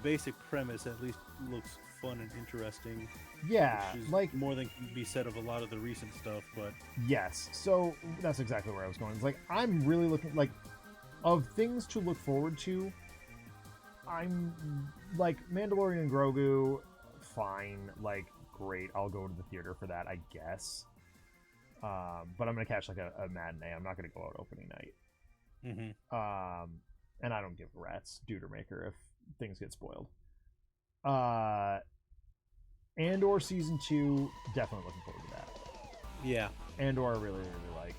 basic premise at least looks fun and interesting. Yeah, Which is like more than can be said of a lot of the recent stuff, but yes. So that's exactly where I was going. It's like I'm really looking like of things to look forward to. I'm like Mandalorian and Grogu, fine, like great. I'll go to the theater for that, I guess. But I'm gonna catch like a matinee. I'm not gonna go out opening night. And I don't give a rat's Duder Maker if things get spoiled. Andor season 2, definitely looking forward to that. yeah. Andor I really like.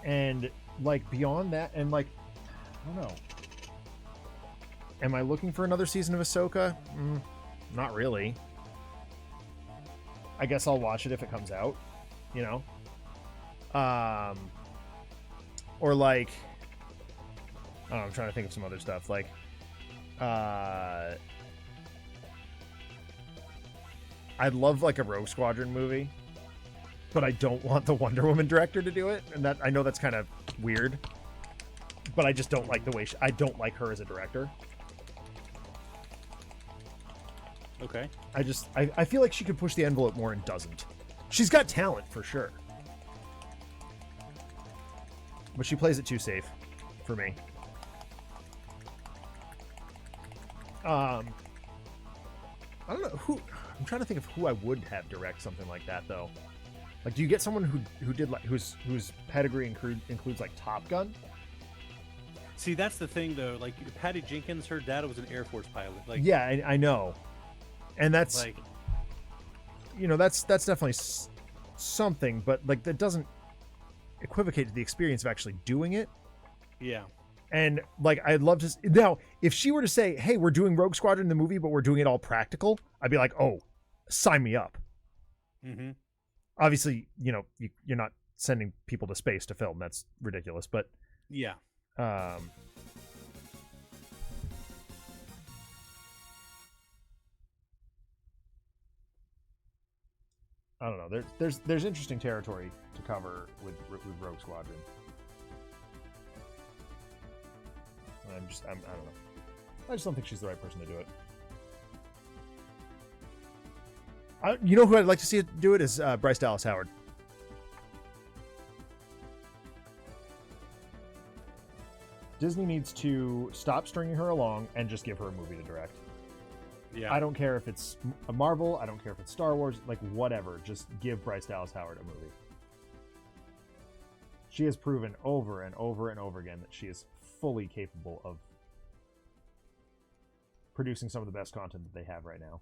And like beyond that, and like I don't know. Am I looking for another season of Ahsoka? Not really. I guess I'll watch it if it comes out, you know? Or like, I don't know, I'm trying to think of some other stuff. Like, I'd love like a Rogue Squadron movie, but I don't want the Wonder Woman director to do it. And that I know that's kind of weird, but I just don't like the way I don't like her as a director. Okay. I feel like she could push the envelope more and doesn't. She's got talent for sure, but she plays it too safe for me. I don't know who. I'm trying to think of who I would have direct something like that though. Like, do you get someone who did like whose pedigree includes like Top Gun? See, that's the thing though. Like Patty Jenkins, her dad was an Air Force pilot. Like, yeah, I know, and that's like, you know, that's definitely something, but like that doesn't equivocate to the experience of actually doing it. yeah. And like, I'd love to now if she were to say, "Hey, we're doing Rogue Squadron in the movie, but we're doing it all practical," I'd be like, "Oh, sign me up." Obviously, you know, you're not sending people to space to film. That's ridiculous. But yeah. I don't know. There's interesting territory to cover with Rogue Squadron. I don't know. I just don't think she's the right person to do it. You know who I'd like to see it do it is Bryce Dallas Howard. Disney needs to stop stringing her along and just give her a movie to direct. Yeah. I don't care if it's a Marvel. I don't care if it's Star Wars. Like, whatever. Just give Bryce Dallas Howard a movie. She has proven over and over and over again that she is fully capable of producing some of the best content that they have right now.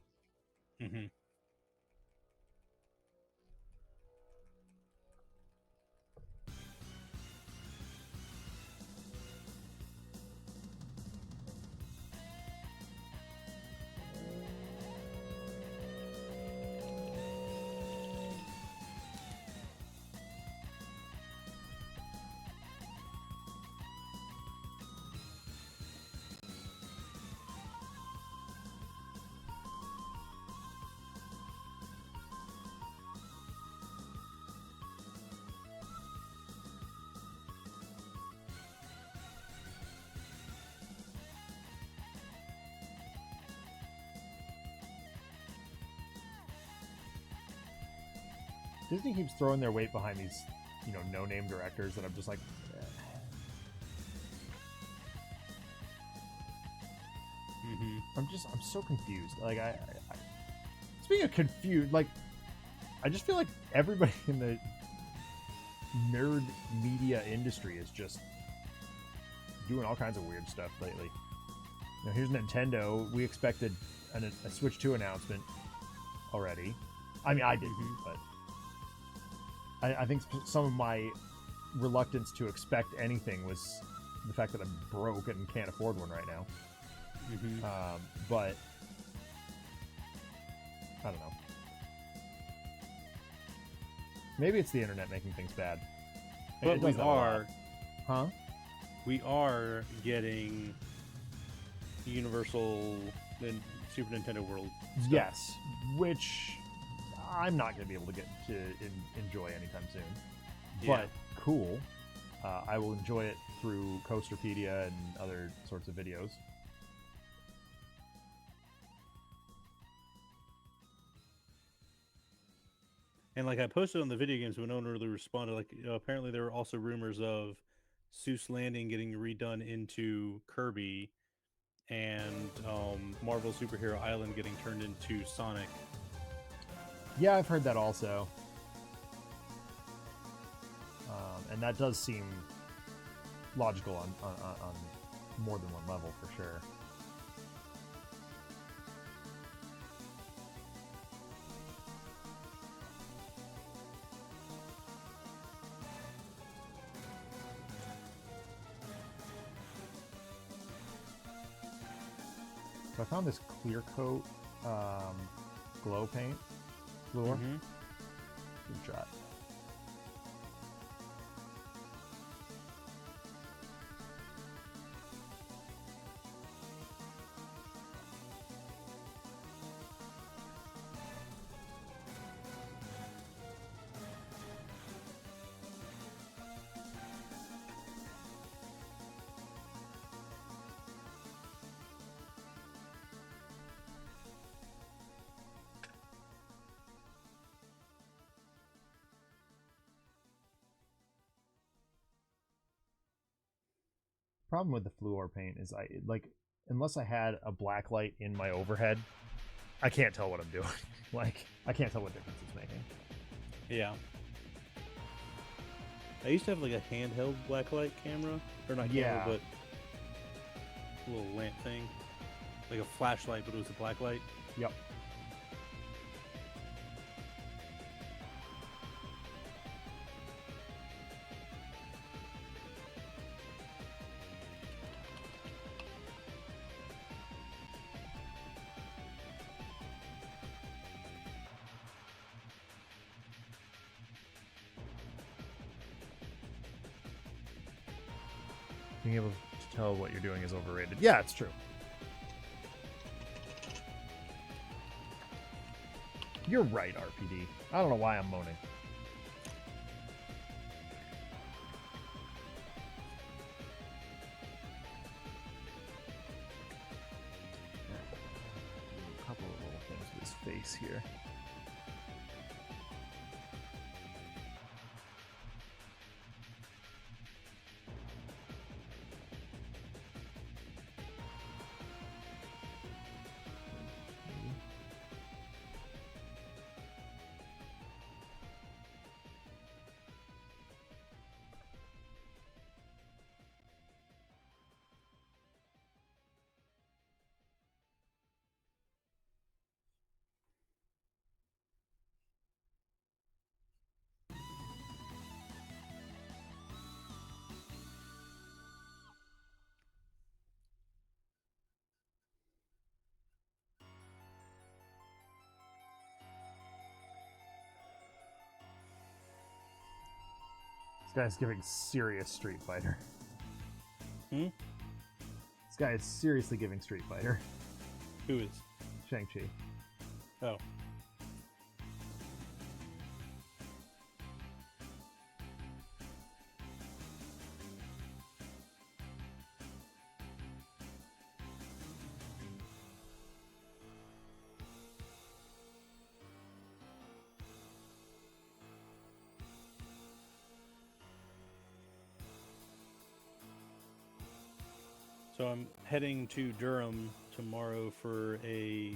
Disney keeps throwing their weight behind these, you know, no-name directors that I'm just like, I'm so confused. Like, I speaking of confused, like, I just feel like everybody in the nerd media industry is just doing all kinds of weird stuff lately. You know, here's Nintendo. We expected a Switch 2 announcement already. I mean, I didn't, but I think some of my reluctance to expect anything was the fact that I'm broke and can't afford one right now. But I don't know. Maybe it's the internet making things bad. But we are, we are getting Universal and Super Nintendo World stuff. Yes, which I'm not going to be able to get to enjoy anytime soon. But cool. I will enjoy it through Coasterpedia and other sorts of videos. And like I posted on the video games, but no one really responded. Like apparently there were also rumors of Seuss Landing getting redone into Kirby, and Marvel Superhero Island getting turned into Sonic. Yeah, I've heard that also. And that does seem logical on more than one level, for sure. So I found this clear coat glow paint lure. Good job. Problem with the fluor paint is unless I had a black light in my overhead, I can't tell what I'm doing. Like, I can't tell what difference it's making. Yeah. I used to have like a handheld blacklight camera, or not camera, Yeah. but a little lamp thing, like a flashlight, but it was a blacklight. Yep. Being able to tell what you're doing is overrated. Yeah, it's true. You're right, RPD. I don't know why I'm moaning. A couple of little things with his face here. This guy's giving serious Street Fighter. Hmm? This guy is seriously giving Street Fighter. Who is? Shang-Chi. Oh. So I'm heading to Durham tomorrow for a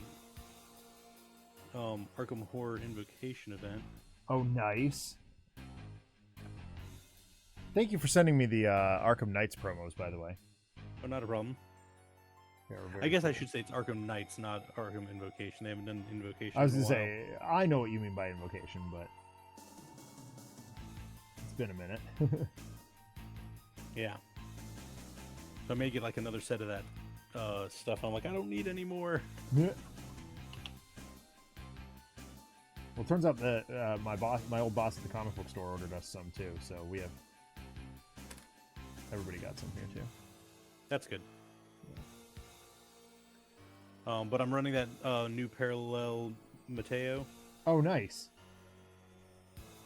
Arkham Horror Invocation event. Oh, nice. Thank you for sending me the Arkham Knights promos, by the way. Oh, not a problem. I guess I should say it's Arkham Knights, not Arkham Invocation. They haven't done Invocation. I was in a going to while. say, I know what you mean by invocation, but it's been a minute. Yeah. So I may get like another set of that stuff. I'm like, I don't need any more. Well, it turns out that my old boss at the comic book store ordered us some too, so we have everybody got some here too. That's good. But I'm running that new Parallel Mateo, Oh, nice.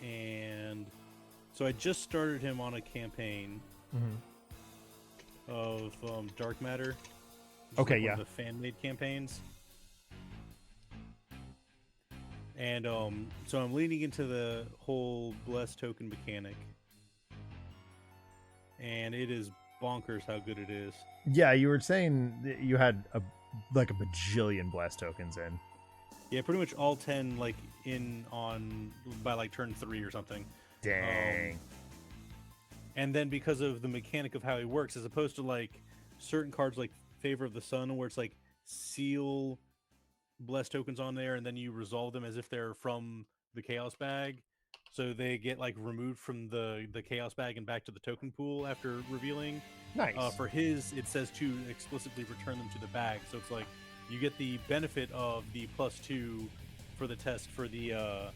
and So I just started him on a campaign of Dark Matter. Okay, like yeah. one of the fan-made campaigns. And so I'm leaning into the whole blessed token mechanic. And it is bonkers how good it is. Yeah, you were saying that you had a bajillion blast tokens in. Yeah, pretty much all 10 like in on by like turn 3 or something. Dang. And then because of the mechanic of how he works, as opposed to like certain cards like Favor of the Sun, where it's like seal blessed tokens on there and then you resolve them as if they're from the chaos bag, so they get like removed from the chaos bag and back to the token pool after revealing. Nice. For his, it says to explicitly return them to the bag, so it's like you get the benefit of the +2 for the test for the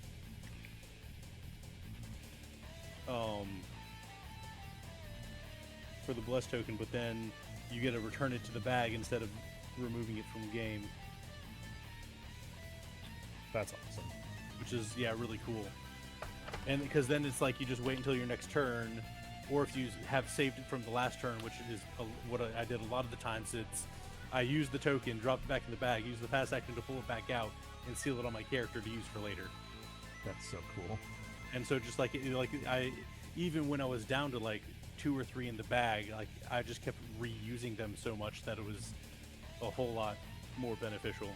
for the blessed token, but then you get to return it to the bag instead of removing it from the game. That's awesome. Which is, yeah, really cool. And because then it's like you just wait until your next turn, or if you have saved it from the last turn, which is what I did a lot of the times, it's I use the token, drop it back in the bag, use the pass action to pull it back out, and seal it on my character to use for later. That's so cool. And so just like I, even when I was down to like 2 or 3 in the bag, like I just kept reusing them so much that it was a whole lot more beneficial.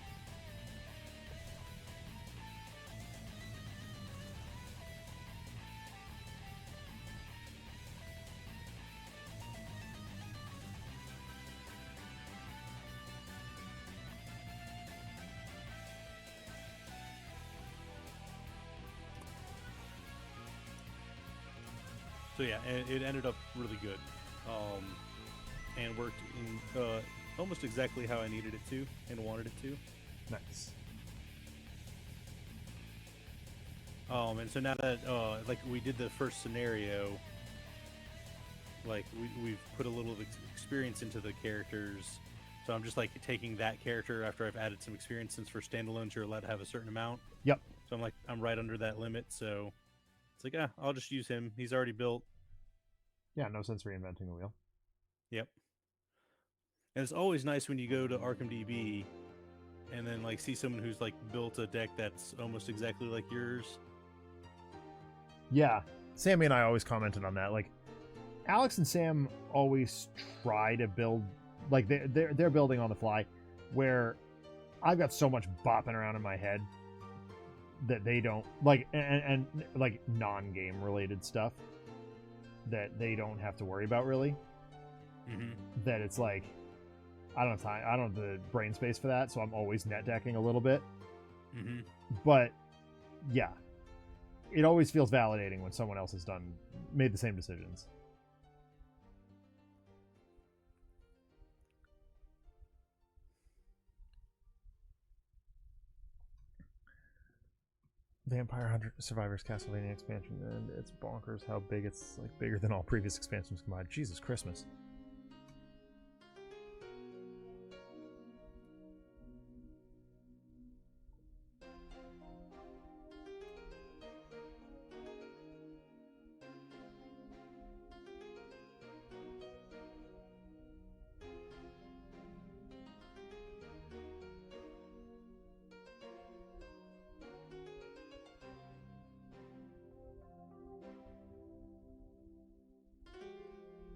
So yeah, it ended up really good, and worked in almost exactly how I needed it to and wanted it to. Nice. And so now that like we did the first scenario, like we've put a little experience into the characters. So I'm just like taking that character after I've added some experience, since for standalones you're allowed to have a certain amount. Yep. So I'm right under that limit. So it's like, I'll just use him. He's already built. Yeah, no sense reinventing the wheel. Yep. And it's always nice when you go to ArkhamDB and then like see someone who's like built a deck that's almost exactly like yours. Yeah, Sammy and I always commented on that. Like, Alex and Sam always try to build, like they're building on the fly, where I've got so much bopping around in my head that they don't like, and like non-game related stuff that they don't have to worry about really. That it's like I don't have time, I don't have the brain space for that, so I'm always net decking a little bit. But yeah, it always feels validating when someone else has made the same decisions. Vampire Hunter Survivors Castlevania expansion, and it's bonkers how big it's like, bigger than all previous expansions combined. Jesus Christmas.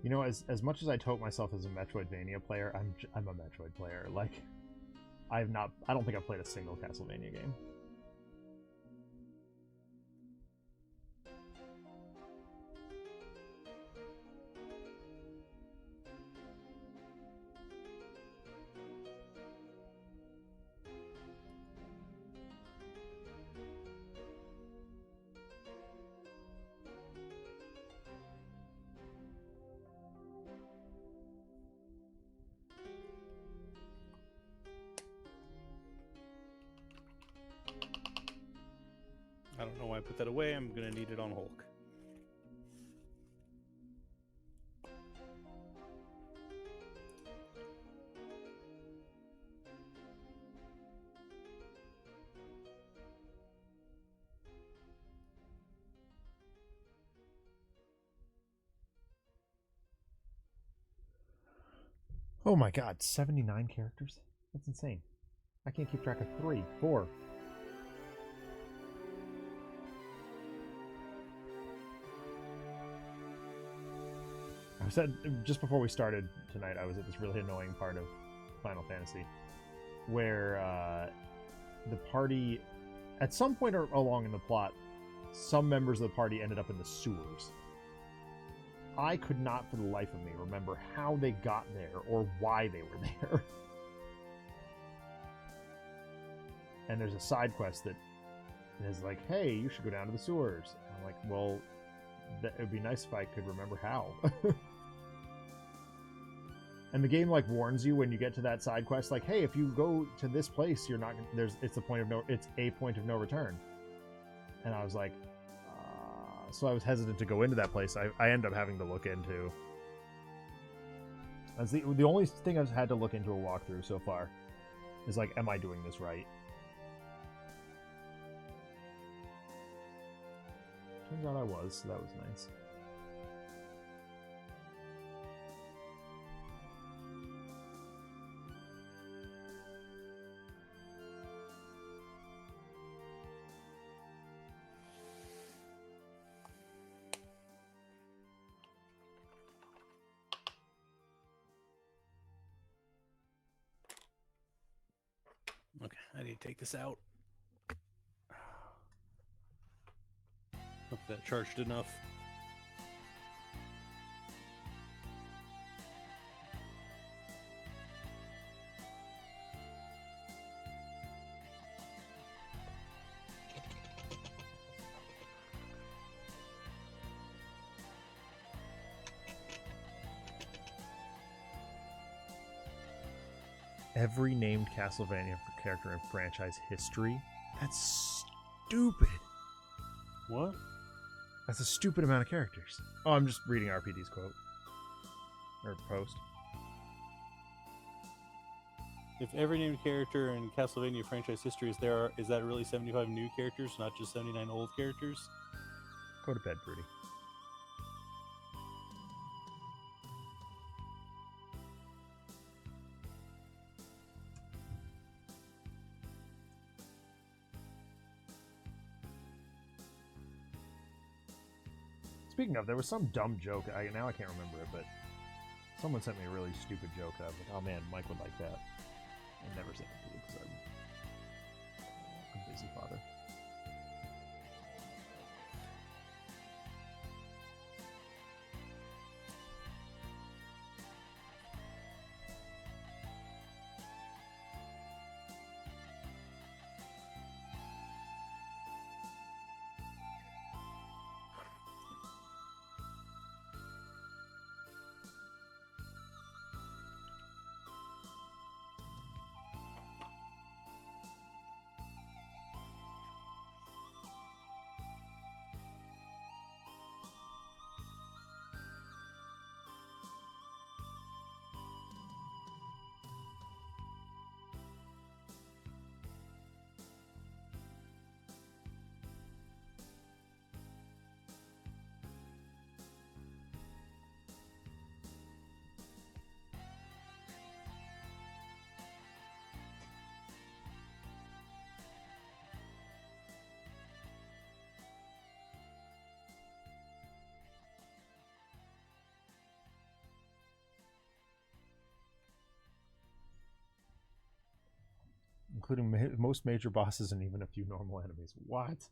You know, as much as I tote myself as a Metroidvania player, I'm a Metroid player. Like, I don't think I've played a single Castlevania game. I don't know why I put that away. I'm gonna need it on Hulk. Oh my god, 79 characters? That's insane. I can't keep track of 3, 4. I said just before we started tonight, I was at this really annoying part of Final Fantasy where the party, at some point along in the plot, some members of the party ended up in the sewers. I could not for the life of me remember how they got there or why they were there. And there's a side quest that is like, hey, you should go down to the sewers. And I'm like, well, it would be nice if I could remember how. And the game like warns you when you get to that side quest, like, hey, if you go to this place, you're not it's a point of no return. And I was like, so I was hesitant to go into that place. I ended up having to look into. That's the only thing I've had to look into a walkthrough so far is like, am I doing this right? Turns out I was, so that was nice. Okay, I need to take this out. Hope that charged enough. Every named Castlevania character in franchise history? That's stupid. What? That's a stupid amount of characters. Oh, I'm just reading RPD's quote. Or post. If every named character in Castlevania franchise history is that really 75 new characters, not just 79 old characters? Go to bed, Rudy. Speaking of, there was some dumb joke. Now I can't remember it, but someone sent me a really stupid joke. I was like, oh man, Mike would like that. I never sent it to you because I'm a busy father. Including most major bosses and even a few normal enemies. What?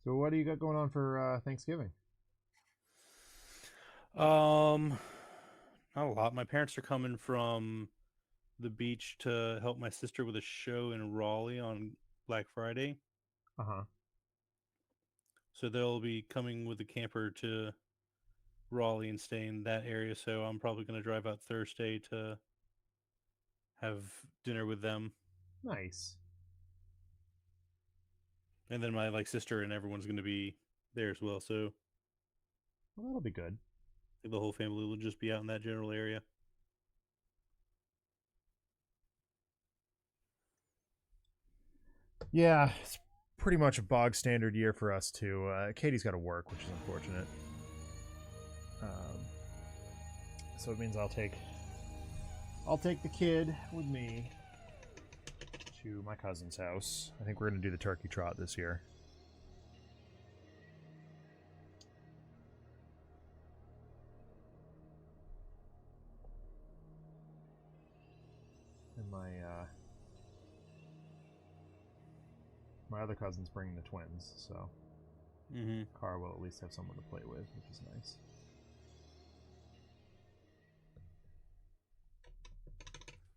So what do you got going on for Thanksgiving? Um, Not a lot. My parents are coming from the beach to help my sister with a show in Raleigh on Black Friday. Uh-huh. So they'll be coming with a camper to Raleigh and stay in that area. So I'm probably going to drive out Thursday to have dinner with them, Nice. and then my like sister and everyone's going to be there as well. So Well, that'll be good. the whole family will just be out in that general area. Yeah, it's pretty much a bog standard year for us too. Katie's got to work, which is unfortunate. So it means I'll take the kid with me to my cousin's house. I think we're gonna do the turkey trot this year. And my other cousin's bringing the twins, so Mm-hmm. Car will at least have someone to play with, which is nice.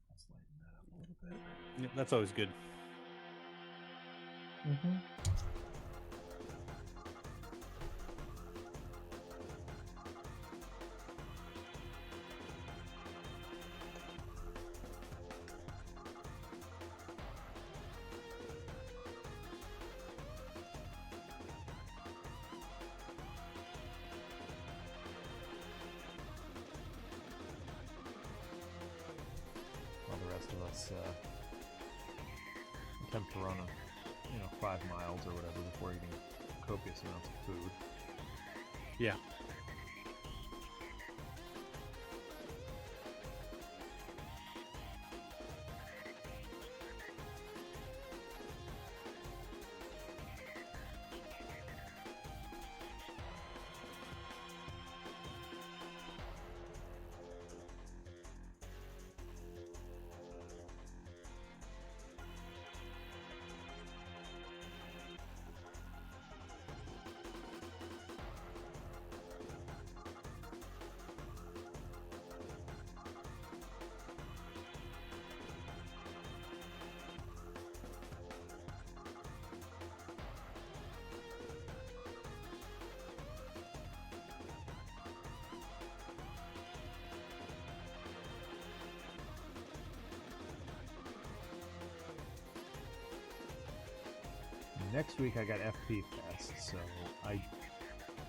Let's lighten that up a little bit. Yeah, that's always good. Mm-hmm. While the rest of us attempt to run 5 miles or whatever before eating copious amounts of food. Yeah. Next week I got FP Fest, so I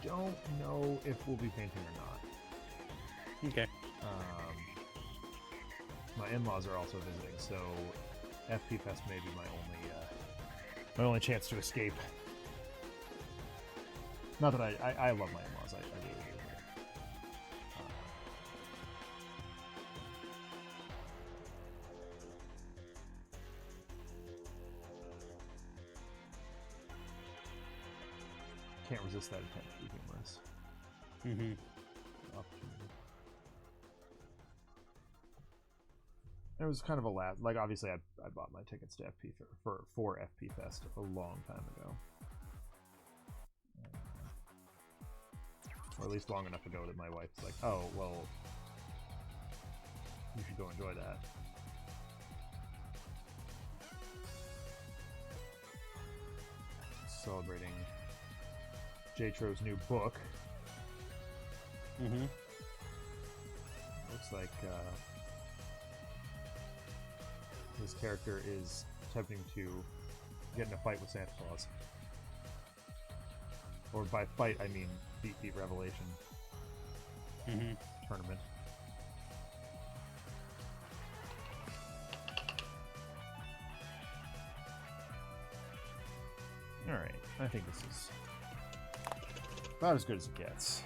don't know if we'll be painting or not. Okay. My in-laws are also visiting, so FP Fest may be my only chance to escape. Not that I love my in-laws, I really do. Can't resist that attempt to be humorous. Mm-hmm. Opportunity. It was kind of a last, like obviously I bought my tickets to FP for FP Fest a long time ago, or at least long enough ago that my wife's like, oh well, you should go enjoy that. Celebrating J-Tro's new book. Mm-hmm. Looks like his character is attempting to get in a fight with Santa Claus. Or by fight, I mean beat Revelation tournament. Alright, I think this is about as good as it gets.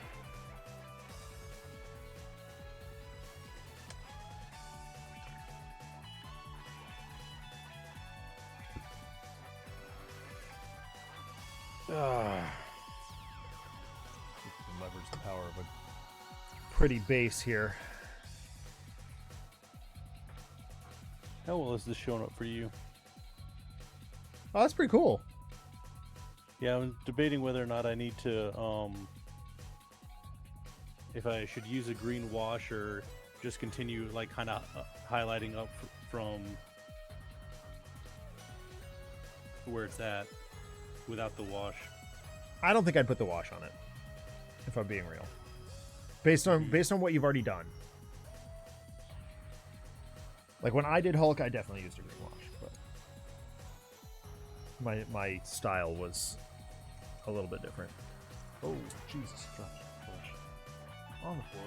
Leverage the power of a pretty base here. How well is this showing up for you? Oh, that's pretty cool. Yeah, I'm debating whether or not I need to, if I should use a green wash or just continue, like, kind of highlighting up from where it's at without the wash. I don't think I'd put the wash on it, if I'm being real. Based on what you've already done. Like when I did Hulk, I definitely used a green wash, but my style was a little bit different. Oh, Jesus, dropped brush on the floor.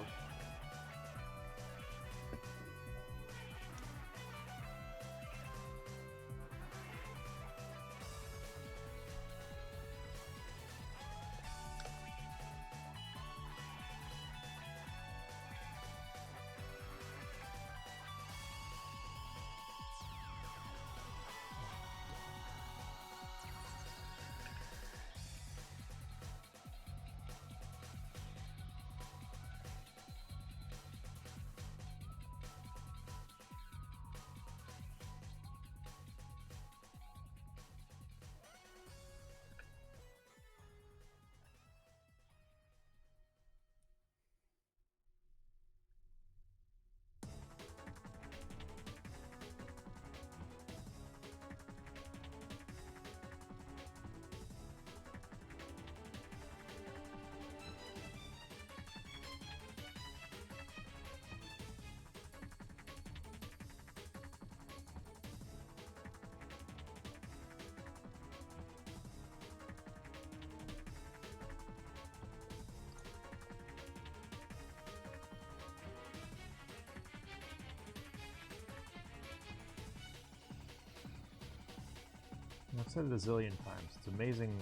I've said it a zillion times. It's amazing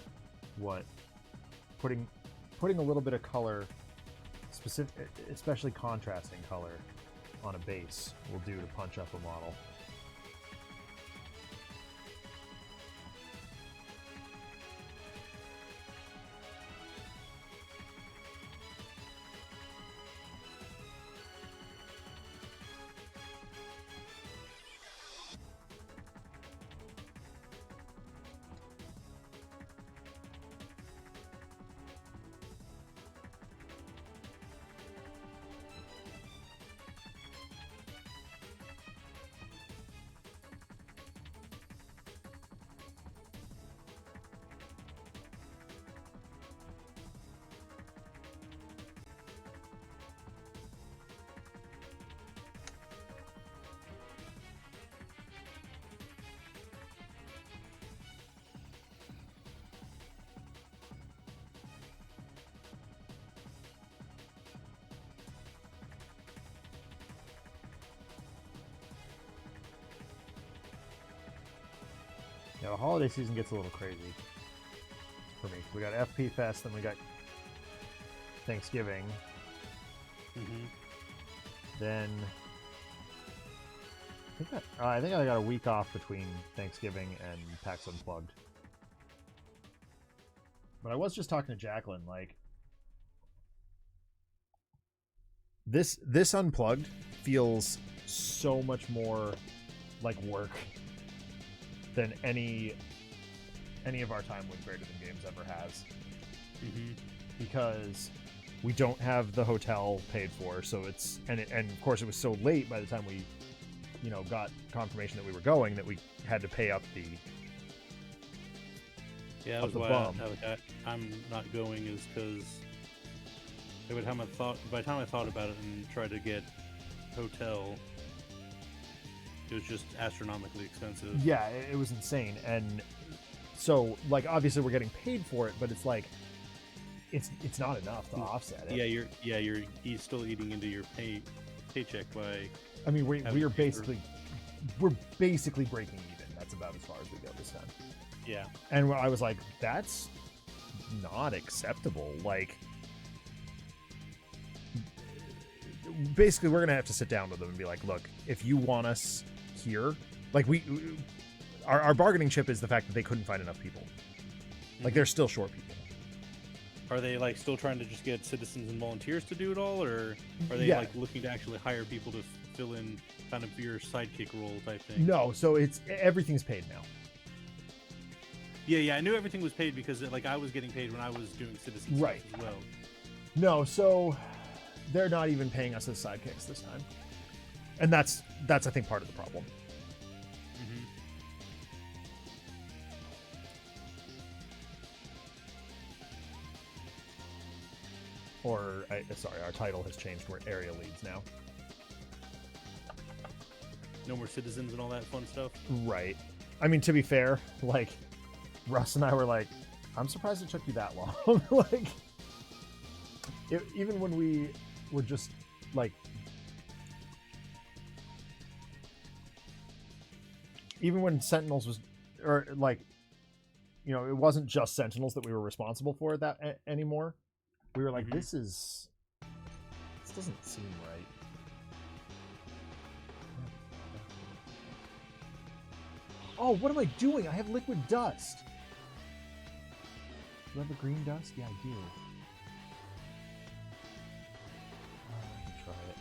what putting a little bit of color, especially contrasting color, on a base will do to punch up a model. Yeah, the holiday season gets a little crazy for me. We got FP Fest, then we got Thanksgiving. Mm-hmm. Then I think I got a week off between Thanksgiving and PAX Unplugged. But I was just talking to Jacqueline, like this Unplugged feels so much more like work than any of our time with Greater Than Games ever has. Mm-hmm. Because we don't have the hotel paid for, so it's and of course it was so late by the time we, got confirmation that we were going that we had to pay up the. Yeah, that was why I'm not going, is because by the time I thought about it and tried to get hotel, it was just astronomically expensive. Yeah, it was insane, and so like obviously we're getting paid for it, but it's like it's not enough to offset it. You're still eating into your paycheck by. I mean, we're basically breaking even. That's about as far as we go this time. Yeah. And I was like, that's not acceptable. Like, basically, we're gonna have to sit down with them and be like, look, if you want us here, like our bargaining chip is the fact that they couldn't find enough people. Like, they're still short people. Are they like still trying to just get citizens and volunteers to do it all, or are they like looking to actually hire people to fill in kind of your sidekick role type thing? No, so everything's paid now. Yeah, I knew everything was paid because like I was getting paid when I was doing citizen stuff as well. No, so they're not even paying us as sidekicks this time, and that's I think part of the problem. Or, sorry, our title has changed. We're area leads now. No More Citizens and all that fun stuff. Right. I mean, to be fair, like, Russ and I were like, I'm surprised it took you that long. Like, even when we were just, like, even when Sentinels was, or, like, you know, it wasn't just Sentinels that we were responsible for that anymore. We were like, this doesn't seem right. Oh, what am I doing? I have liquid dust. Do I have a green dust? Yeah, I do. I can try it.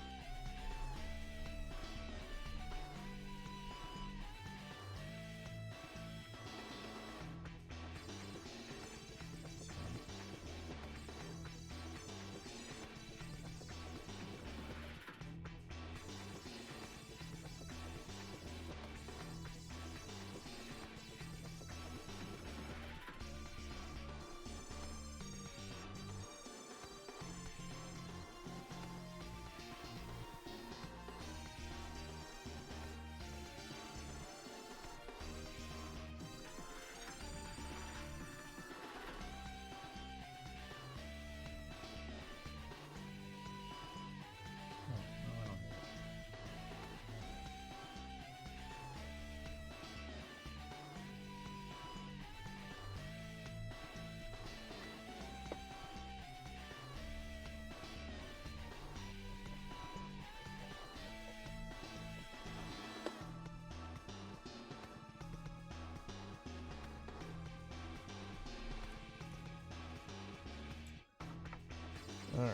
All right.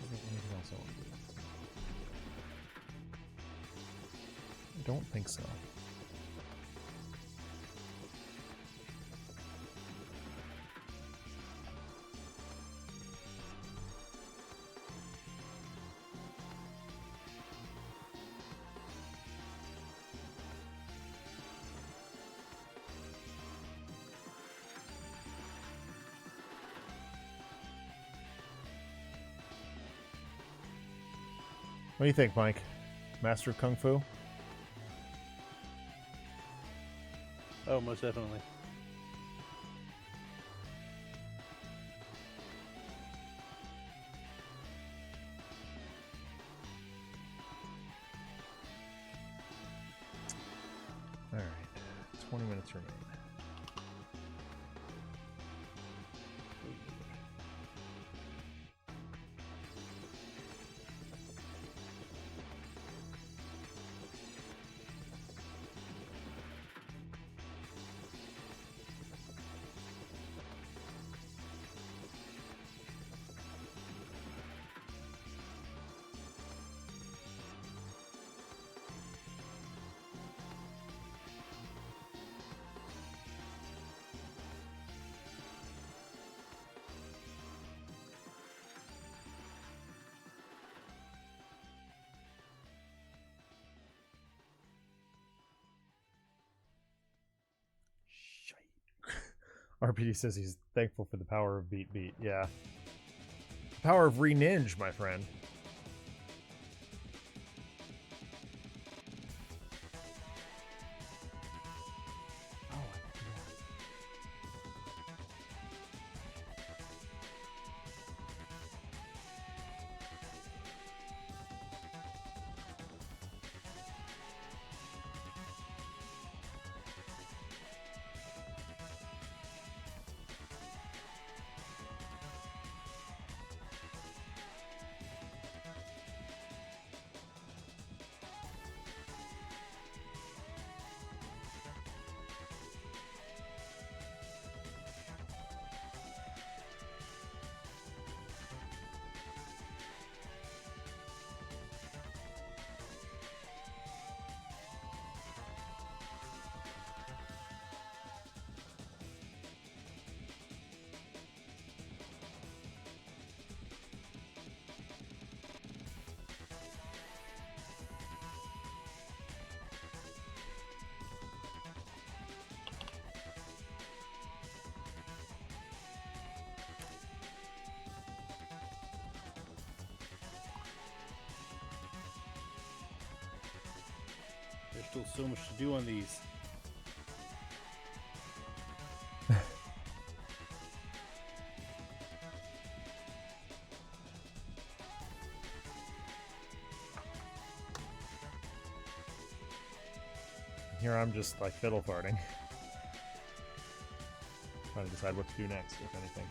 Anything else I want to do? I don't think so. What do you think, Mike? Master of Kung Fu? Oh, most definitely. All right. 20 minutes remain. RPD says he's thankful for the power of Beat Beat. Yeah. The power of Re-Ninja, my friend. Still so much to do on these. Here I'm just like fiddle farting. Trying to decide what to do next, if anything.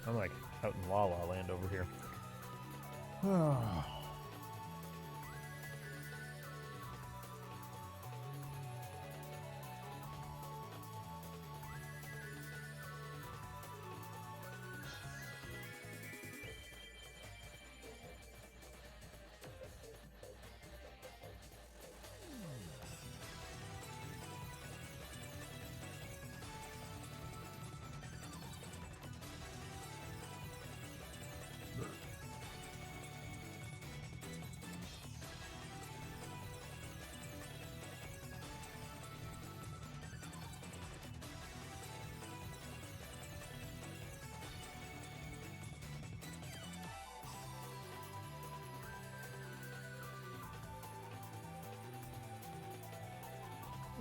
I'm like out in La La Land over here.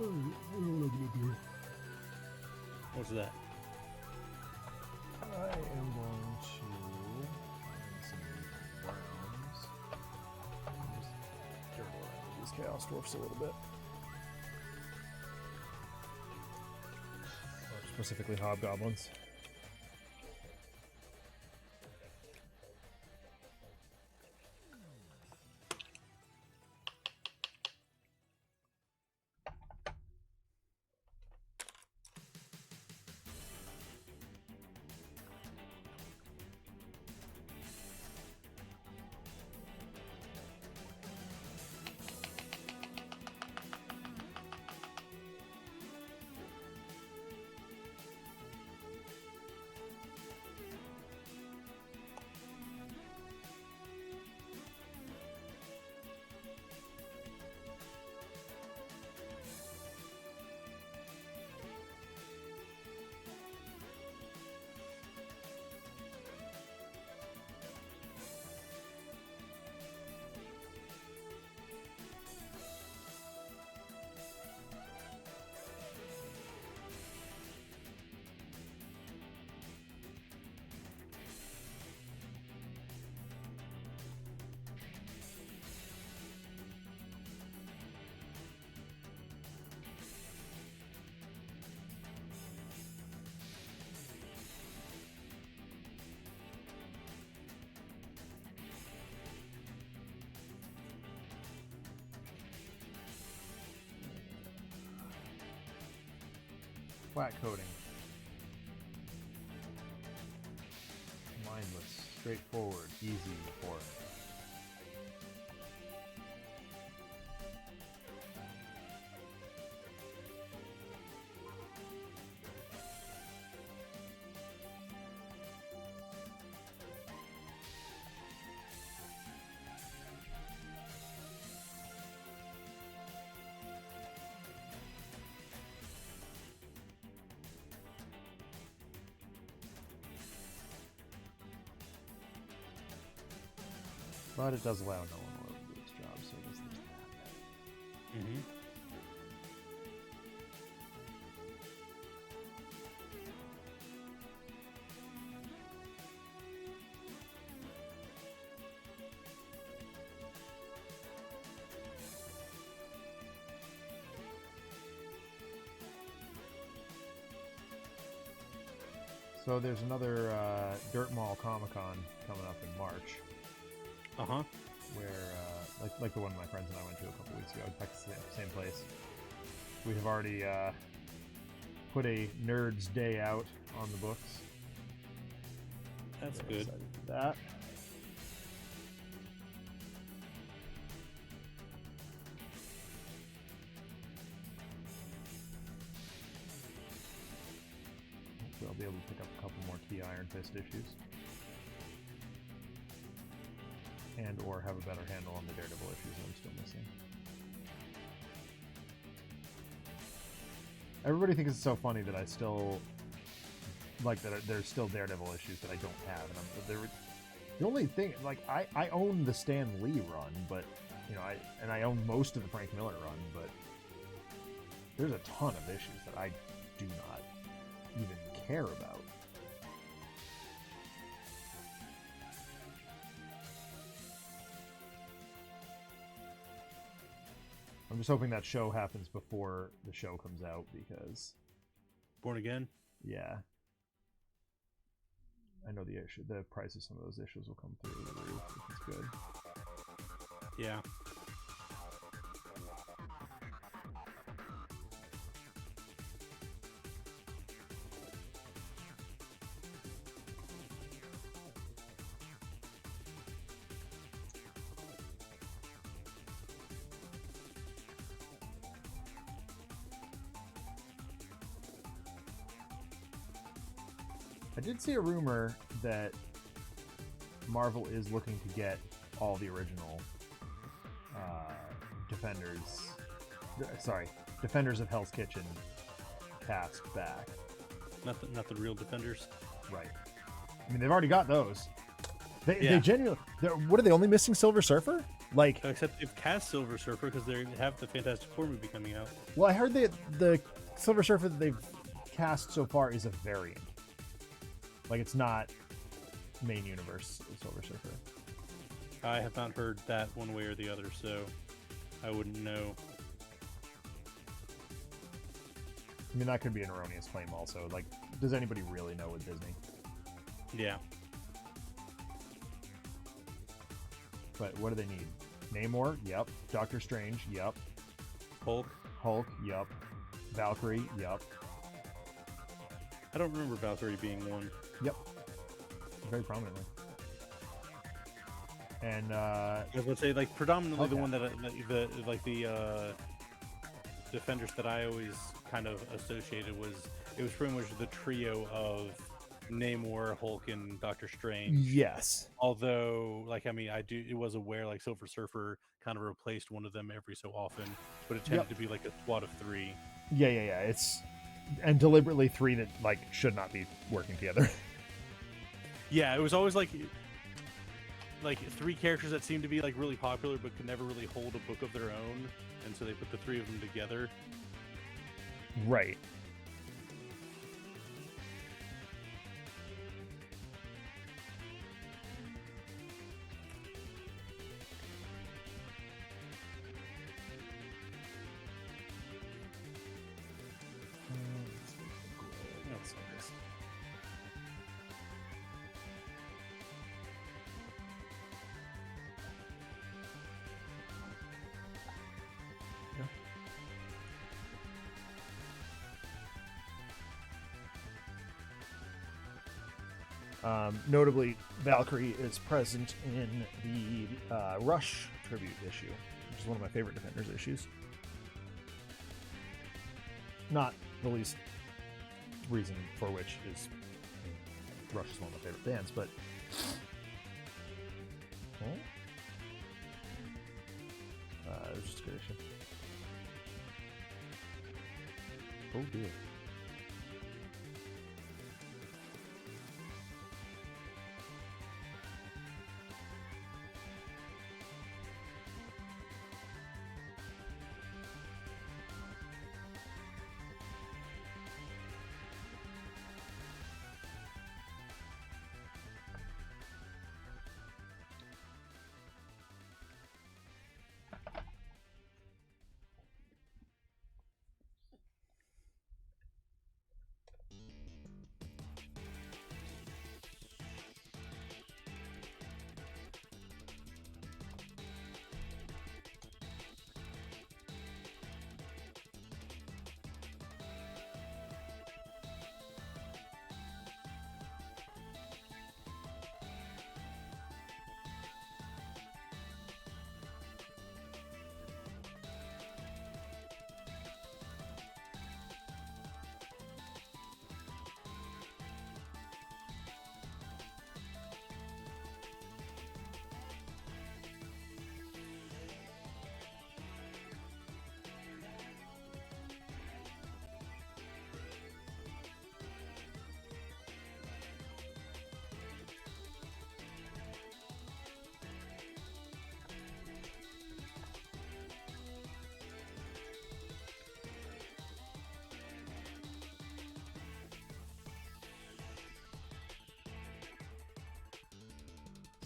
I don't know what I'm gonna do. What's that? I am going to find some browns. Just careful around these chaos dwarfs a little bit. Or specifically hobgoblins. Flat coating. Mindless, straightforward, easy for it. But it does allow no one to do its job, so I guess there's that. Mm-hmm. So there's another Dirt Mall Comic Con coming up in March. Where like the one my friends and I went to a couple weeks ago. In fact, it's the same place. We have already put a Nerds Day out on the books. That's Very good. excited for that. Hopefully I'll be able to pick up a couple more key Iron Fist issues. And or have a better handle on the Daredevil issues that I'm still missing. Everybody thinks it's so funny that I still like that there's still Daredevil issues that I don't have, and the only thing, like, I own the Stan Lee run, but you know, I own most of the Frank Miller run, but there's a ton of issues that I do not even care about. I'm just hoping that show happens before the show comes out, because Born Again? yeah, I know the price of some of those issues will come through the roof, which is good. Yeah. I did see a rumor that Marvel is looking to get all the original Defenders of Hell's Kitchen cast back. Not the real Defenders. Right. I mean, they've already got those. They Yeah. genuinely. What are they only missing? Silver Surfer? Like, Except they've cast Silver Surfer because they have the Fantastic Four movie coming out. well, I heard the Silver Surfer that they've cast so far is a variant. Like, it's not main universe Silver Surfer. I have not heard that one way or the other, so I wouldn't know. I mean, that could be an erroneous claim also. Like, does anybody really know with Disney? Yeah. But what do they need? Namor? Yep. Doctor Strange? Yep. Hulk? Yep. Valkyrie? Yep. I don't remember Valkyrie being one. Yep. Very prominently. And I was going to say, like, predominantly Okay. the one that the Defenders that I always kind of associated it was pretty much the trio of Namor, Hulk, and Doctor Strange. yes. Although, like, I mean, it was aware, like, Silver Surfer kind of replaced one of them every so often, but it tended Yep. to be like a squad of three. Yeah. It's and deliberately three that like should not be working together. Yeah, it was always like three characters that seemed to be like really popular but could never really hold a book of their own, and so they put the three of them together. Right. That's nice. Notably, Valkyrie is present in the Rush tribute issue, which is one of my favorite Defenders issues. Not the least reason for which is Rush is one of my favorite bands, but it was just a good issue. Oh dear.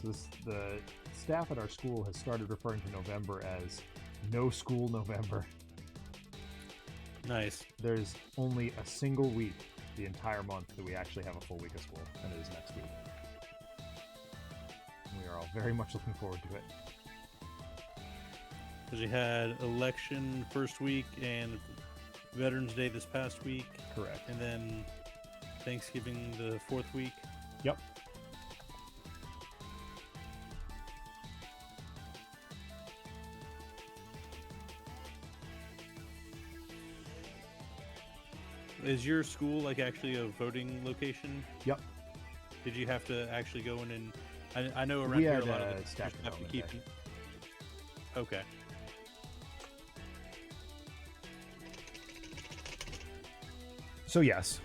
So the staff at our school has started referring to November as No School November. Nice. There's only a single week the entire month that we actually have a full week of school, and it is next week. And we are all very much looking forward to it. Because you had election first week and Veterans Day this past week. Correct. And then Thanksgiving the fourth week. Yep. Is your school like actually a voting location? Yep. Did you have to actually go in and I know around We here had a lot of the staff have to development keep day. Okay. So yes.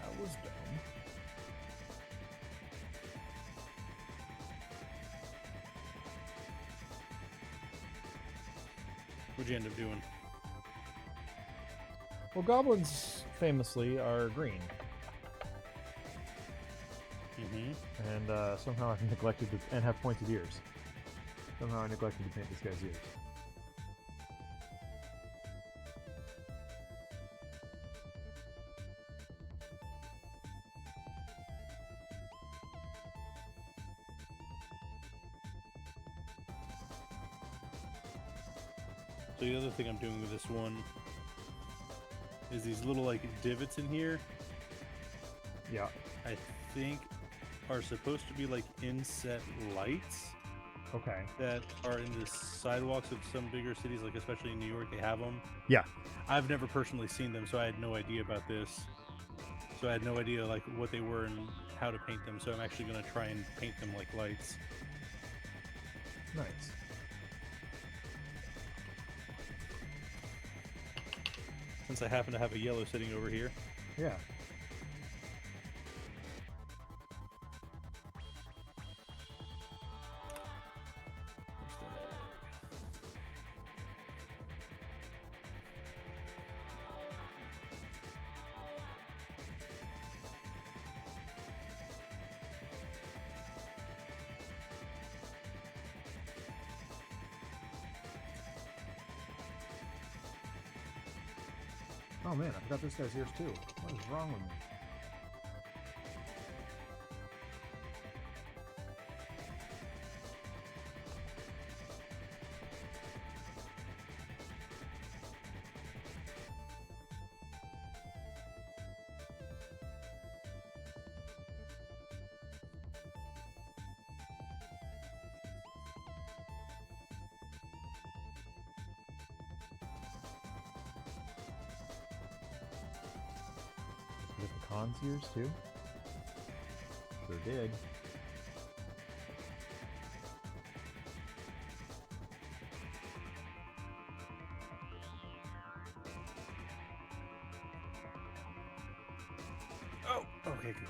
That was dumb. What'd you end up doing? Well, goblins famously are green, Mm-hmm. and somehow I've neglected to, and have pointed ears. Somehow I neglected to paint this guy's ears. So the other thing I'm doing with this one is these little like divots in here. Yeah. I think are supposed to be like inset lights Okay. that are in the sidewalks of some bigger cities, like especially in New York, they have them. Yeah. I've never personally seen them, so I had no idea about this. So I had no idea like what they were and how to paint them. So I'm actually going to try and paint them like lights. Nice. Since I happen to have a yellow sitting over here. Yeah. Oh man, I forgot this guy's ears too. What is wrong with me? Did the Khan's ears too? Sure did. Oh, okay, good.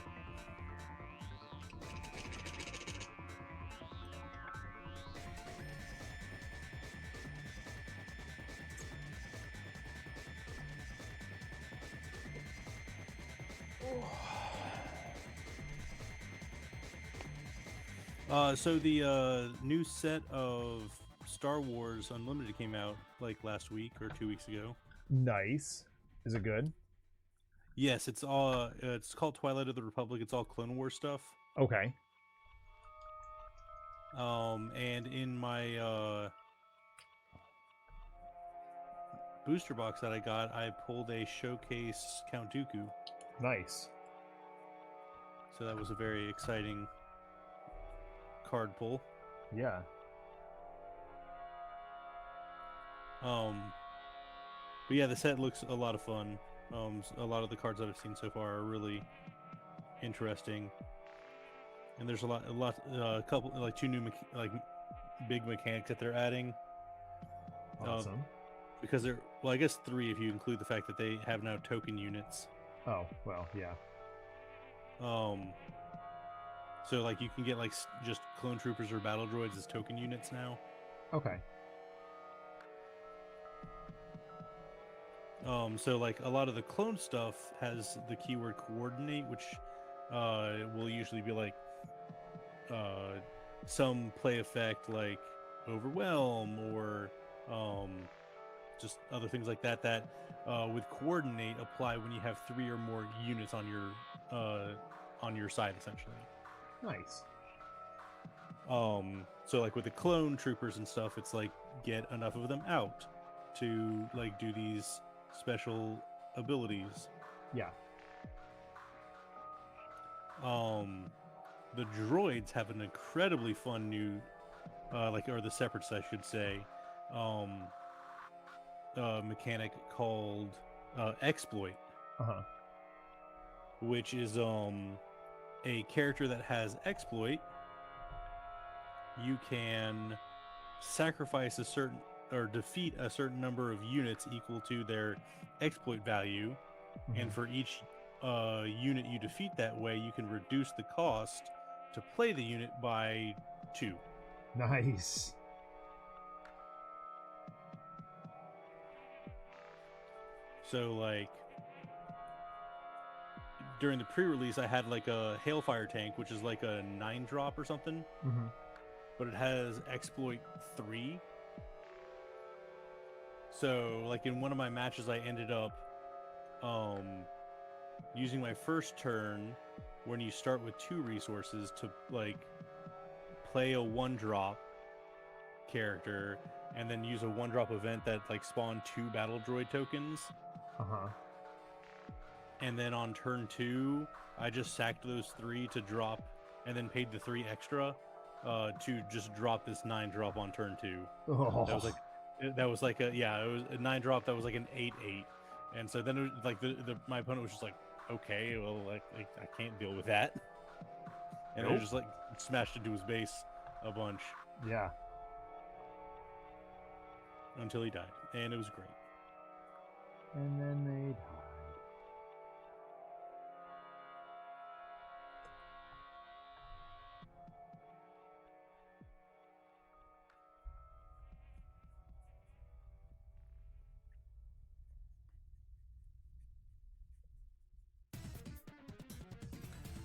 So the new set of Star Wars Unlimited came out like last week or 2 weeks ago. Nice. Is it good? Yes, it's all it's called Twilight of the Republic. It's all Clone Wars stuff. Okay. And in my booster box that I got, I pulled a showcase Count Dooku. Nice. So that was a very exciting card pull. Yeah. But yeah, the set looks a lot of fun. A lot of the cards that I've seen so far are really interesting. And there's a couple, like two new big mechanics that they're adding. Awesome. Because they're, well, I guess 3 if you include the fact that they have now token units. Oh, well, yeah. So like you can get like just clone troopers or battle droids as token units now. Okay. So like a lot of the clone stuff has the keyword coordinate, which will usually be like some play effect like overwhelm or just other things like that that with coordinate apply when you have 3 or more units on your side essentially. Nice. So like with the clone troopers and stuff, it's like get enough of them out to like do these special abilities. Yeah. The droids have an incredibly fun new or the separates I should say, mechanic called exploit, which is a character that has exploit. You can sacrifice a certain or defeat a certain number of units equal to their exploit value, and for each unit you defeat that way, you can reduce the cost to play the unit by 2. Nice. So like during the pre-release, I had like a Hailfire tank, which is like a 9-drop or something, but it has exploit 3. So like in one of my matches, I ended up using my first turn when you start with 2 resources to like play a 1-drop character and then use a 1-drop event that like spawned 2 battle droid tokens. And then on turn 2, I just sacked those 3 to drop and then paid the 3 extra to just drop this 9-drop on turn 2. Oh. That was like it was a 9-drop that was like an 8/8. And so then it was like my opponent was just like, okay, well, like I can't deal with that. And I just like smashed into his base a bunch. Yeah. Until he died. And it was great. And then they died.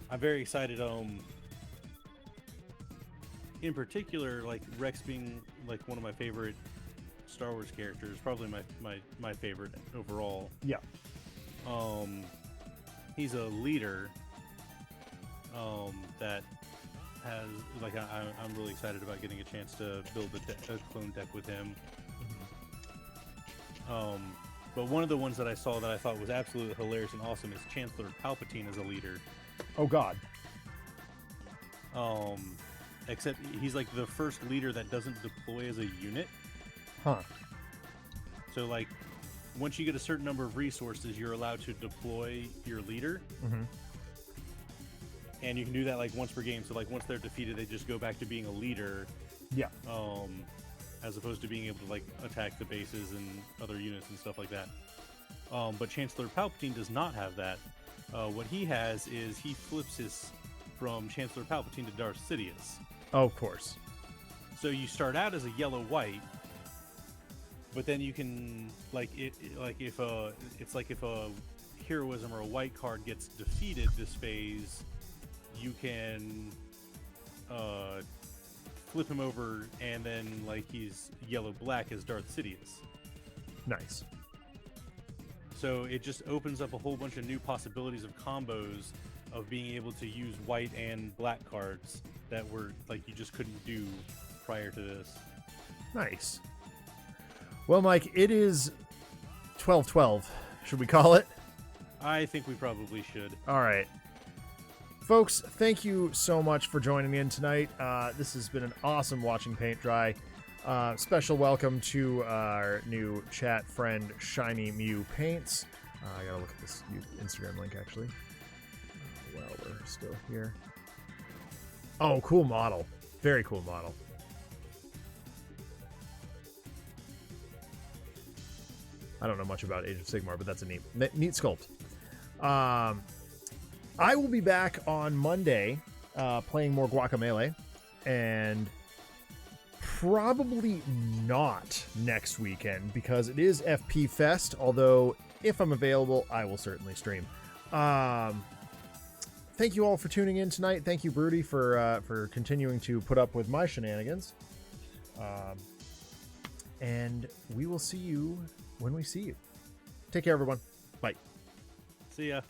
I'm very excited. In particular, like Rex being like one of my favorite Star Wars characters, probably my favorite overall. Yeah. He's a leader. That has like I'm really excited about getting a chance to build a clone deck with him. But one of the ones that I saw that I thought was absolutely hilarious and awesome is Chancellor Palpatine as a leader. Oh God. Except he's like the first leader that doesn't deploy as a unit. So like once you get a certain number of resources, you're allowed to deploy your leader. And you can do that like once per game. So like once they're defeated, they just go back to being a leader. Yeah. As opposed to being able to like attack the bases and other units and stuff like that. But Chancellor Palpatine does not have that. What he has is he flips his from Chancellor Palpatine to Darth Sidious. Oh, of course. So you start out as a yellow-white, but then you can like if a heroism or a white card gets defeated this phase, you can flip him over, and then like he's yellow-black as Darth Sidious. Nice. So it just opens up a whole bunch of new possibilities of combos of being able to use white and black cards that were like you just couldn't do prior to this. Nice. Well, Mike, it is 12:12. Should we call it? I think we probably should. All right. Folks, thank you so much for joining in tonight. This has been an awesome watching paint dry. Special welcome to our new chat friend, Shiny Mew Paints. I gotta look at this Instagram link, actually. while we're still here. Oh, cool model. Very cool model. I don't know much about Age of Sigmar, but that's a neat sculpt. I will be back on Monday playing more Guacamelee, and probably not next weekend because it is FP Fest, although if I'm available, I will certainly stream. Thank you all for tuning in tonight. Thank you, Broody, for continuing to put up with my shenanigans. And we will see you when we see you. Take care, everyone. Bye. See ya.